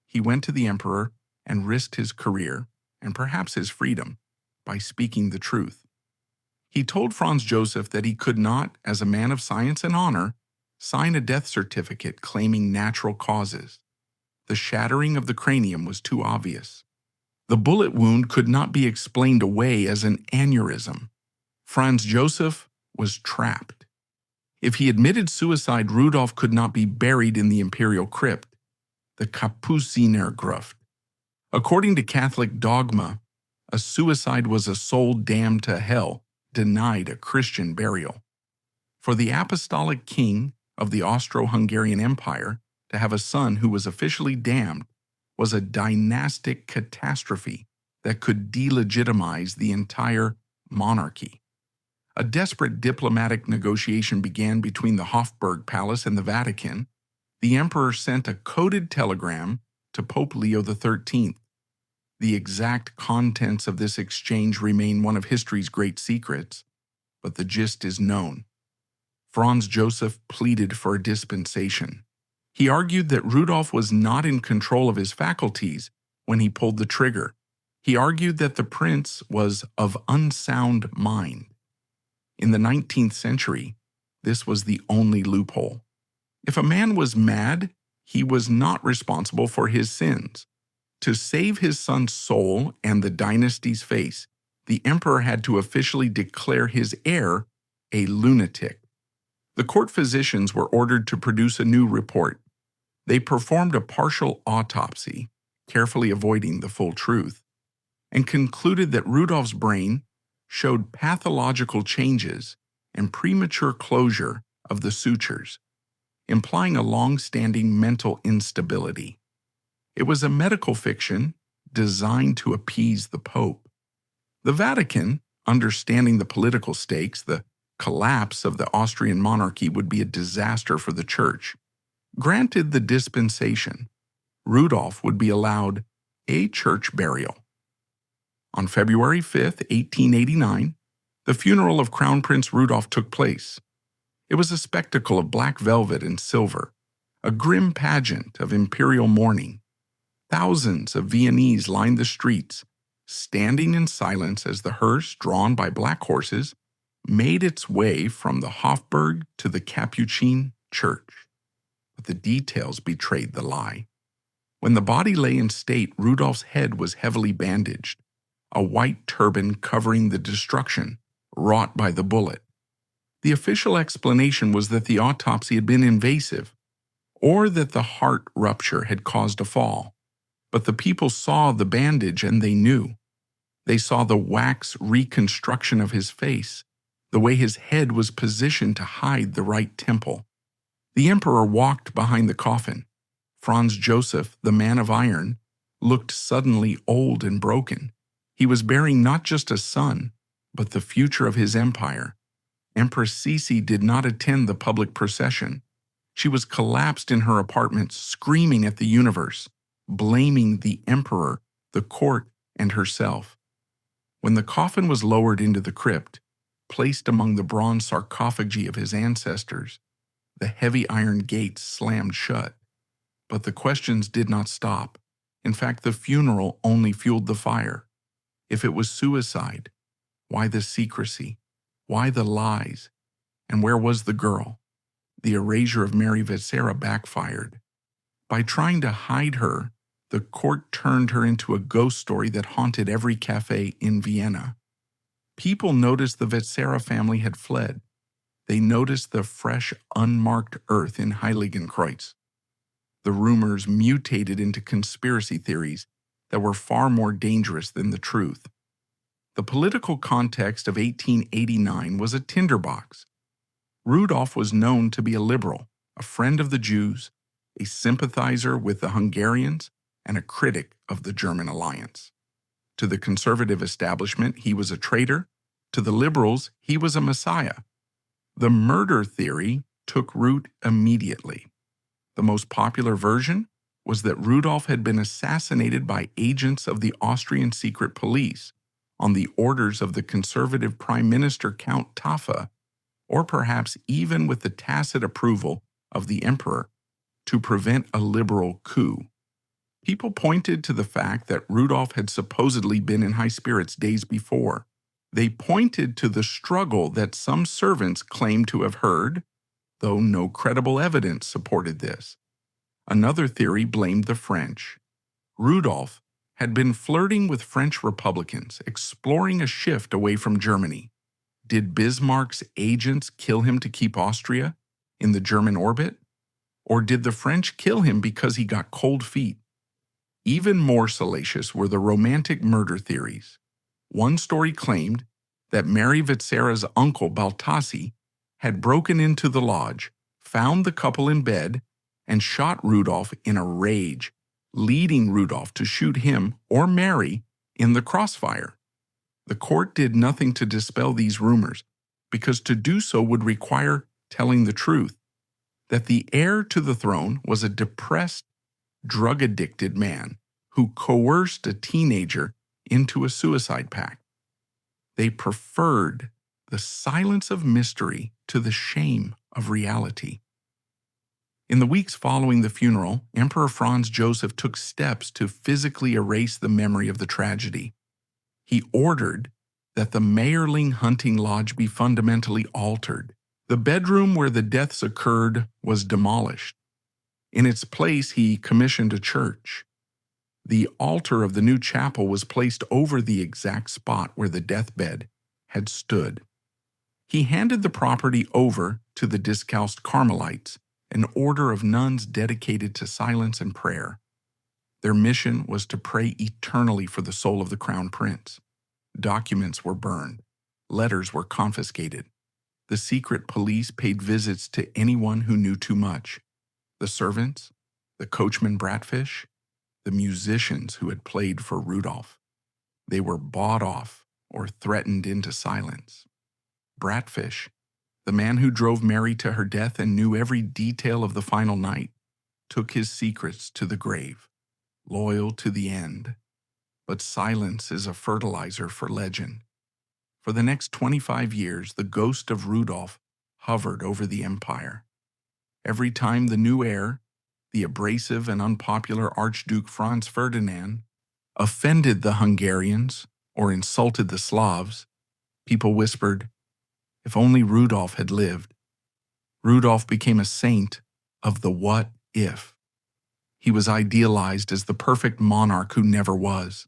He went to the emperor and risked his career, and perhaps his freedom, by speaking the truth. He told Franz Joseph that he could not, as a man of science and honor, sign a death certificate claiming natural causes. The shattering of the cranium was too obvious. The bullet wound could not be explained away as an aneurysm. Franz Joseph was trapped. If he admitted suicide, Rudolf could not be buried in the imperial crypt, the Kapuzinergruft. According to Catholic dogma, a suicide was a soul damned to hell, denied a Christian burial. For the apostolic king of the Austro-Hungarian Empire to have a son who was officially damned was a dynastic catastrophe that could delegitimize the entire monarchy. A desperate diplomatic negotiation began between the Habsburg Palace and the Vatican. The emperor sent a coded telegram to Pope Leo XIII. The exact contents of this exchange remain one of history's great secrets, but the gist is known. Franz Joseph pleaded for a dispensation. He argued that Rudolf was not in control of his faculties when he pulled the trigger. He argued that the prince was of unsound mind. In the 19th century, this was the only loophole. If a man was mad, he was not responsible for his sins. To save his son's soul and the dynasty's face, the emperor had to officially declare his heir a lunatic. The court physicians were ordered to produce a new report. They performed a partial autopsy, carefully avoiding the full truth. and concluded that Rudolf's brain showed pathological changes and premature closure of the sutures, implying a long-standing mental instability. It was a medical fiction designed to appease the Pope. The Vatican, understanding the political stakes, the collapse of the Austrian monarchy would be a disaster for the Church, granted the dispensation. Rudolf would be allowed a church burial. On February 5, 1889, the funeral of Crown Prince Rudolf took place. It was a spectacle of black velvet and silver, a grim pageant of imperial mourning. Thousands of Viennese lined the streets, standing in silence as the hearse, drawn by black horses, made its way from the Hofburg to the Capuchin church. But the details betrayed the lie. When the body lay in state, Rudolf's head was heavily bandaged, a white turban covering the destruction wrought by the bullet. The official explanation was that the autopsy had been invasive, or that the heart rupture had caused a fall. But the people saw the bandage and they knew. They saw the wax reconstruction of his face, the way his head was positioned to hide the right temple. The emperor walked behind the coffin. Franz Joseph, the man of iron, looked suddenly old and broken. He was bearing not just a son, but the future of his empire. Empress Sisi did not attend the public procession. She was collapsed in her apartment, screaming at the universe, blaming the emperor, the court, and herself. When the coffin was lowered into the crypt, placed among the bronze sarcophagi of his ancestors, the heavy iron gates slammed shut. But the questions did not stop. In fact, the funeral only fueled the fire. If it was suicide, why the secrecy? Why the lies? And where was the girl? The erasure of Mary Vetsera backfired. By trying to hide her, the court turned her into a ghost story that haunted every cafe in Vienna. People noticed the Vetsera family had fled. They noticed the fresh, unmarked earth in Heiligenkreuz. The rumors mutated into conspiracy theories that were far more dangerous than the truth. The political context of 1889 was a tinderbox. Rudolf was known to be a liberal, a friend of the Jews, a sympathizer with the Hungarians, and a critic of the German alliance. To the conservative establishment, he was a traitor. To the liberals, he was a messiah. The murder theory took root immediately. The most popular version was that Rudolf had been assassinated by agents of the Austrian secret police on the orders of the conservative Prime Minister Count Taffa, or perhaps even with the tacit approval of the emperor, to prevent a liberal coup. People pointed to the fact that Rudolf had supposedly been in high spirits days before. They pointed to the struggle that some servants claimed to have heard, though no credible evidence supported this. Another theory blamed the French. Rudolf had been flirting with French Republicans, exploring a shift away from Germany. Did Bismarck's agents kill him to keep Austria in the German orbit? Or did the French kill him because he got cold feet? Even more salacious were the romantic murder theories. One story claimed that Mary Vetsera's uncle Baltassi had broken into the lodge, found the couple in bed, and shot Rudolf in a rage, leading Rudolf to shoot him or Mary in the crossfire. The court did nothing to dispel these rumors, because to do so would require telling the truth, that the heir to the throne was a depressed, drug-addicted man who coerced a teenager into a suicide pact. They preferred the silence of mystery to the shame of reality. In the weeks following the funeral, Emperor Franz Joseph took steps to physically erase the memory of the tragedy. He ordered that the Mayerling hunting lodge be fundamentally altered. The bedroom where the deaths occurred was demolished. In its place, he commissioned a church. The altar of the new chapel was placed over the exact spot where the deathbed had stood. He handed the property over to the Discalced Carmelites, an order of nuns dedicated to silence and prayer. Their mission was to pray eternally for the soul of the crown prince. Documents were burned. Letters were confiscated. The secret police paid visits to anyone who knew too much. The servants, the coachman Bratfish, the musicians who had played for Rudolf. They were bought off or threatened into silence. Bratfish, the man who drove Mary to her death and knew every detail of the final night, took his secrets to the grave, loyal to the end. But silence is a fertilizer for legend. For the next 25 years, the ghost of Rudolf hovered over the empire. Every time the new heir, the abrasive and unpopular Archduke Franz Ferdinand, offended the Hungarians or insulted the Slavs, people whispered, "If only Rudolf had lived." Rudolf became a saint of the what if. He was idealized as the perfect monarch who never was,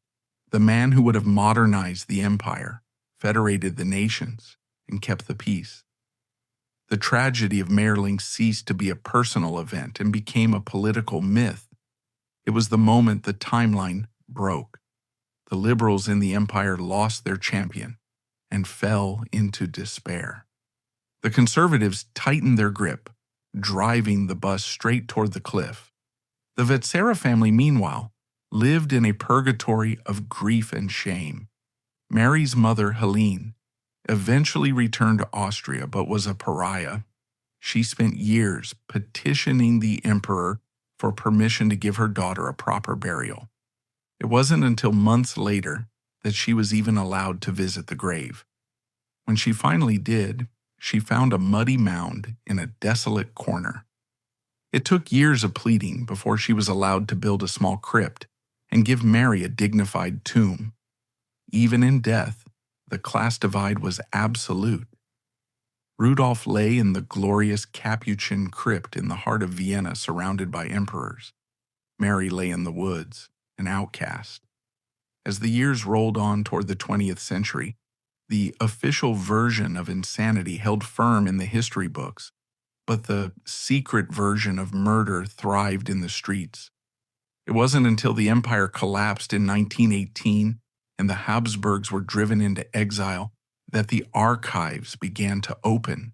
the man who would have modernized the empire, federated the nations, and kept the peace. The tragedy of Mayerling ceased to be a personal event and became a political myth. It was the moment the timeline broke. The liberals in the empire lost their champion and fell into despair. The conservatives tightened their grip, driving the bus straight toward the cliff. The Vetsera family, meanwhile, lived in a purgatory of grief and shame. Mary's mother, Helene, eventually returned to Austria but was a pariah. She spent years petitioning the emperor for permission to give her daughter a proper burial. It wasn't until months later that she was even allowed to visit the grave. When she finally did, she found a muddy mound in a desolate corner. It took years of pleading before she was allowed to build a small crypt and give Mary a dignified tomb. Even in death, the class divide was absolute. Rudolf lay in the glorious Capuchin crypt in the heart of Vienna, surrounded by emperors. Mary lay in the woods, an outcast. As the years rolled on toward the 20th century, the official version of insanity held firm in the history books, but the secret version of murder thrived in the streets. It wasn't until the empire collapsed in 1918 and the Habsburgs were driven into exile that the archives began to open.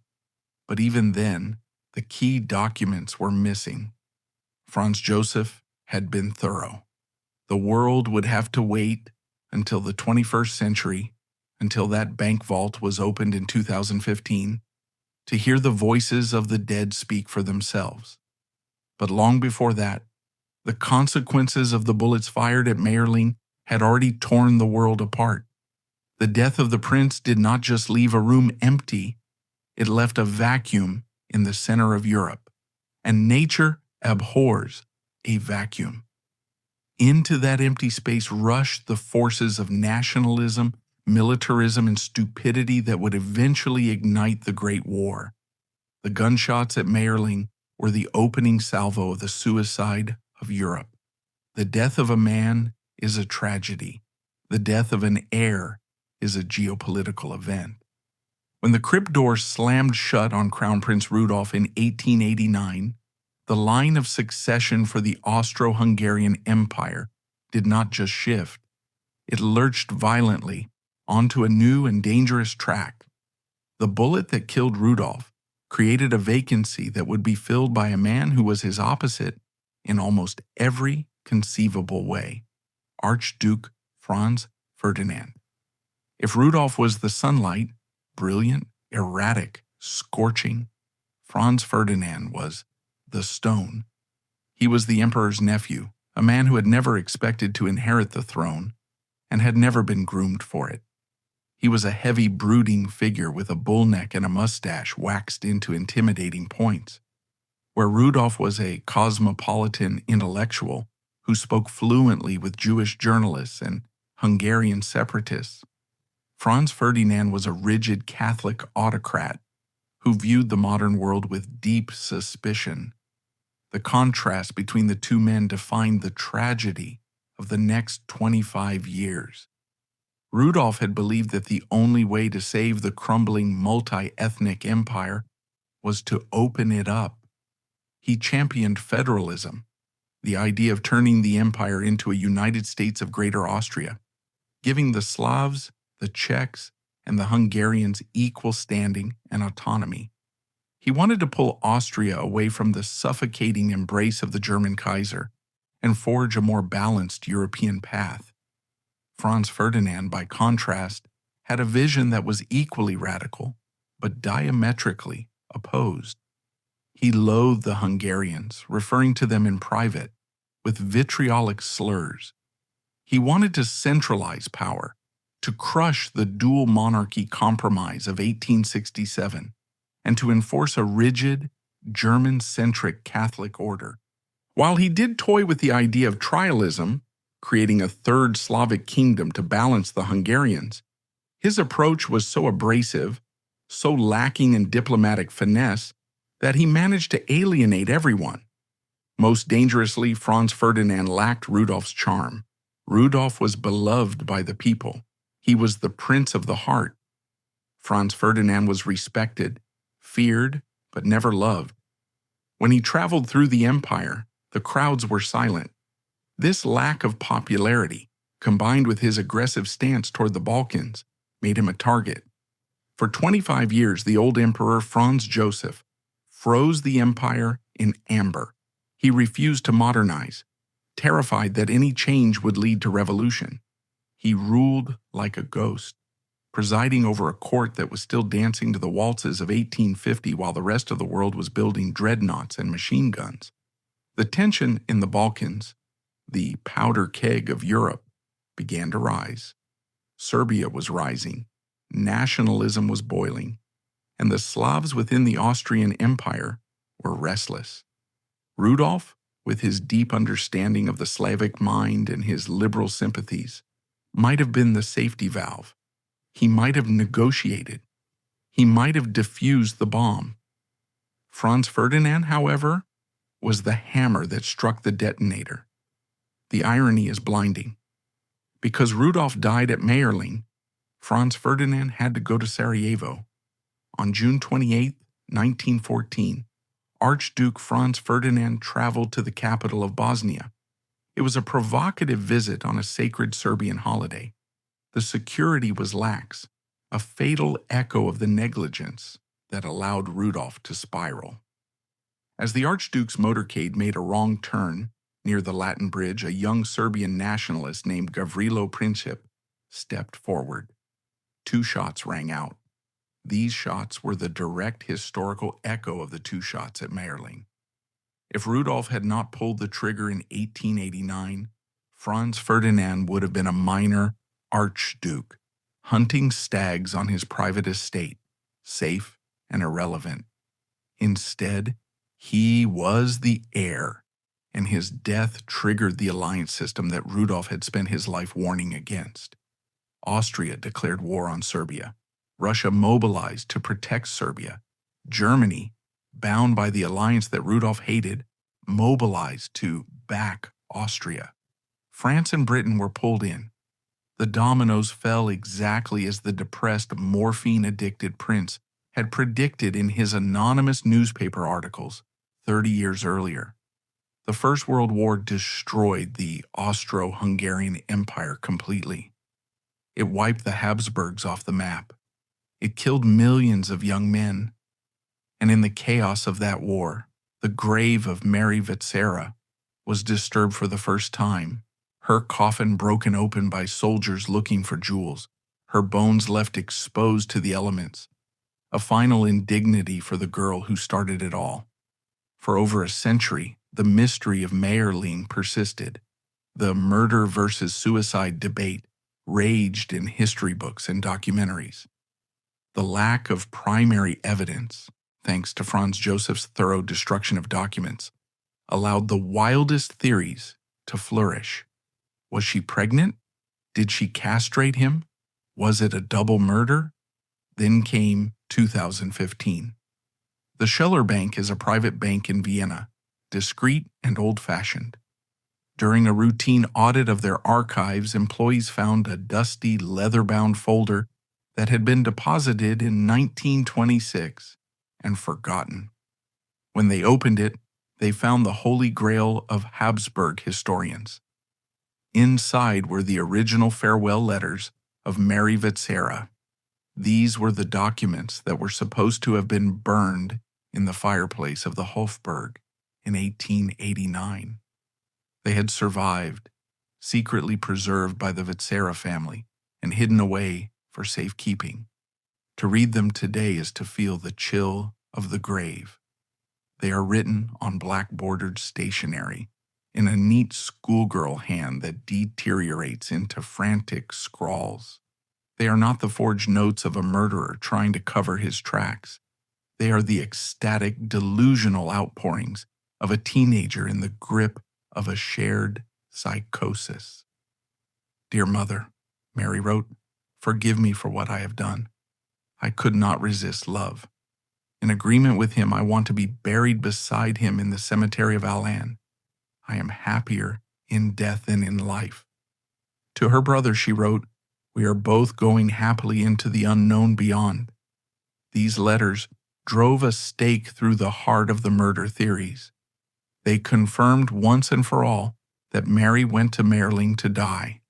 But even then, the key documents were missing. Franz Joseph had been thorough. The world would have to wait until the 21st century, until that bank vault was opened in 2015, to hear the voices of the dead speak for themselves. But long before that, the consequences of the bullets fired at Mayerling had already torn the world apart. The death of the prince did not just leave a room empty, it left a vacuum in the center of Europe. And nature abhors a vacuum. Into that empty space rushed the forces of nationalism, militarism, and stupidity that would eventually ignite the Great War. The gunshots at Mayerling were the opening salvo of the suicide of Europe. The death of a man is a tragedy. The death of an heir is a geopolitical event. When the crypt door slammed shut on Crown Prince Rudolf in 1889, the line of succession for the Austro-Hungarian Empire did not just shift. It lurched violently onto a new and dangerous track. The bullet that killed Rudolf created a vacancy that would be filled by a man who was his opposite in almost every conceivable way, Archduke Franz Ferdinand. If Rudolf was the sunlight, brilliant, erratic, scorching, Franz Ferdinand was the stone. He was the emperor's nephew, a man who had never expected to inherit the throne and had never been groomed for it. He was a heavy, brooding figure with a bull neck and a mustache waxed into intimidating points. Where Rudolf was a cosmopolitan intellectual who spoke fluently with Jewish journalists and Hungarian separatists, Franz Ferdinand was a rigid Catholic autocrat who viewed the modern world with deep suspicion. The contrast between the two men defined the tragedy of the next 25 years. Rudolf had believed that the only way to save the crumbling multi-ethnic empire was to open it up. He championed federalism, the idea of turning the empire into a United States of Greater Austria, giving the Slavs, the Czechs, and the Hungarians equal standing and autonomy. He wanted to pull Austria away from the suffocating embrace of the German Kaiser and forge a more balanced European path. Franz Ferdinand, by contrast, had a vision that was equally radical, but diametrically opposed. He loathed the Hungarians, referring to them in private, with vitriolic slurs. He wanted to centralize power, to crush the dual monarchy compromise of 1867, and to enforce a rigid, German-centric Catholic order. While he did toy with the idea of trialism, creating a third Slavic kingdom to balance the Hungarians, his approach was so abrasive, so lacking in diplomatic finesse, that he managed to alienate everyone. Most dangerously, Franz Ferdinand lacked Rudolf's charm. Rudolf was beloved by the people. He was the prince of the heart. Franz Ferdinand was respected, feared, but never loved. When he traveled through the empire, the crowds were silent. This lack of popularity, combined with his aggressive stance toward the Balkans, made him a target. For 25 years, the old emperor Franz Joseph froze the empire in amber. He refused to modernize, terrified that any change would lead to revolution. He ruled like a ghost, presiding over a court that was still dancing to the waltzes of 1850 while the rest of the world was building dreadnoughts and machine guns. The tension in the Balkans, the powder keg of Europe, began to rise. Serbia was rising, nationalism was boiling, and the Slavs within the Austrian Empire were restless. Rudolf, with his deep understanding of the Slavic mind and his liberal sympathies, might have been the safety valve. He might have negotiated. He might have diffused the bomb. Franz Ferdinand, however, was the hammer that struck the detonator. The irony is blinding. Because Rudolf died at Mayerling, Franz Ferdinand had to go to Sarajevo. On June 28, 1914, Archduke Franz Ferdinand traveled to the capital of Bosnia. It was a provocative visit on a sacred Serbian holiday. The security was lax, a fatal echo of the negligence that allowed Rudolf to spiral. As the Archduke's motorcade made a wrong turn near the Latin Bridge, a young Serbian nationalist named Gavrilo Princip stepped forward. 2 shots rang out. These shots were the direct historical echo of the 2 shots at Mayerling. If Rudolf had not pulled the trigger in 1889, Franz Ferdinand would have been a minor archduke, hunting stags on his private estate, safe and irrelevant. Instead, he was the heir, and his death triggered the alliance system that Rudolf had spent his life warning against. Austria declared war on Serbia. Russia mobilized to protect Serbia. Germany, bound by the alliance that Rudolf hated, mobilized to back Austria. France and Britain were pulled in. The dominoes fell exactly as the depressed, morphine-addicted prince had predicted in his anonymous newspaper articles 30 years earlier. The First World War destroyed the Austro-Hungarian Empire completely. It wiped the Habsburgs off the map. It killed millions of young men. And in the chaos of that war, the grave of Mary Vetsera was disturbed for the first time, her coffin broken open by soldiers looking for jewels, her bones left exposed to the elements, a final indignity for the girl who started it all. For over a century, the mystery of Mayerling persisted. The murder versus suicide debate raged in history books and documentaries. The lack of primary evidence, thanks to Franz Joseph's thorough destruction of documents, allowed the wildest theories to flourish. Was she pregnant? Did she castrate him? Was it a double murder? Then came 2015. The Scheller Bank is a private bank in Vienna, discreet and old-fashioned. During a routine audit of their archives, employees found a dusty, leather-bound folder that had been deposited in 1926 and forgotten. When they opened it, They found the Holy Grail of Habsburg historians. Inside were the original farewell letters of Mary Vetsera. These were the documents that were supposed to have been burned in the fireplace of the Hofburg in 1889. They had survived, secretly preserved by the Vetsera family and hidden away for safekeeping. To read them today is to feel the chill of the grave. They are written on black-bordered stationery, in a neat schoolgirl hand that deteriorates into frantic scrawls. They are not the forged notes of a murderer trying to cover his tracks. They are the ecstatic, delusional outpourings of a teenager in the grip of a shared psychosis. "Dear Mother," Mary wrote, "forgive me for what I have done. I could not resist love. In agreement with him, I want to be buried beside him in the cemetery of Alan. I am happier in death than in life." To her brother she wrote, "We are both going happily into the unknown beyond." These letters drove a stake through the heart of the murder theories. They confirmed once and for all that Mary went to Mayerling to die.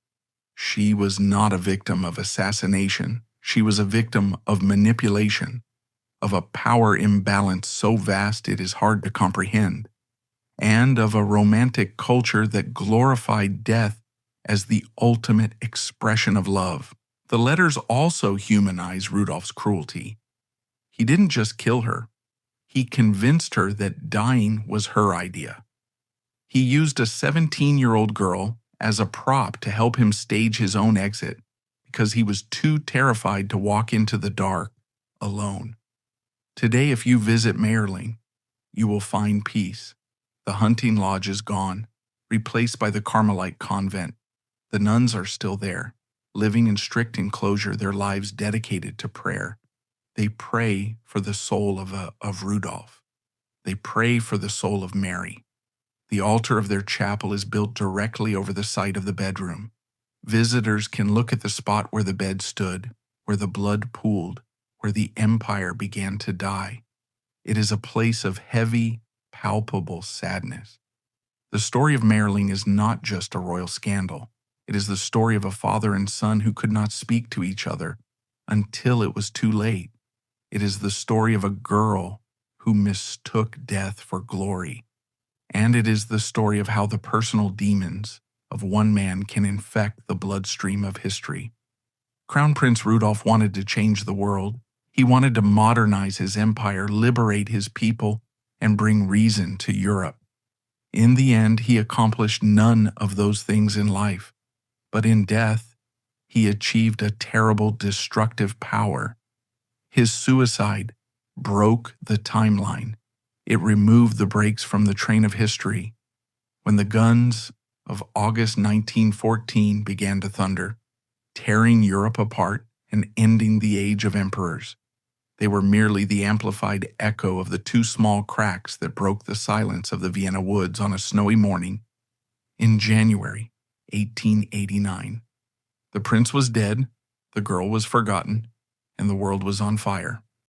She was not a victim of assassination. She was a victim of manipulation, of a power imbalance so vast it is hard to comprehend, and of a romantic culture that glorified death as the ultimate expression of love. The letters also humanize Rudolph's cruelty. He didn't just kill her. He convinced her that dying was her idea. He used a 17-year-old girl as a prop to help him stage his own exit because he was too terrified to walk into the dark alone. Today, if you visit Mayerling, you will find peace. The hunting lodge is gone, replaced by the Carmelite convent. The nuns are still there, living in strict enclosure, their lives dedicated to prayer. They pray for the soul of Rudolph. They pray for the soul of Mary. The altar of their chapel is built directly over the site of the bedroom. Visitors can look at the spot where the bed stood, where the blood pooled, where the empire began to die. It is a place of heavy, palpable sadness. The story of Mayerling is not just a royal scandal. It is the story of a father and son who could not speak to each other until it was too late. It is the story of a girl who mistook death for glory. And it is the story of how the personal demons of one man can infect the bloodstream of history. Crown Prince Rudolf wanted to change the world. He wanted to modernize his empire, liberate his people, and bring reason to Europe. In the end, he accomplished none of those things in life, but in death, he achieved a terrible destructive power. His suicide broke the timeline. It removed the brakes from the train of history. When the guns of August 1914 began to thunder, tearing Europe apart and ending the age of emperors, they were merely the amplified echo of the two small cracks that broke the silence of the Vienna woods on a snowy morning in January 1889. The prince was dead, the girl was forgotten, and the world was on fire.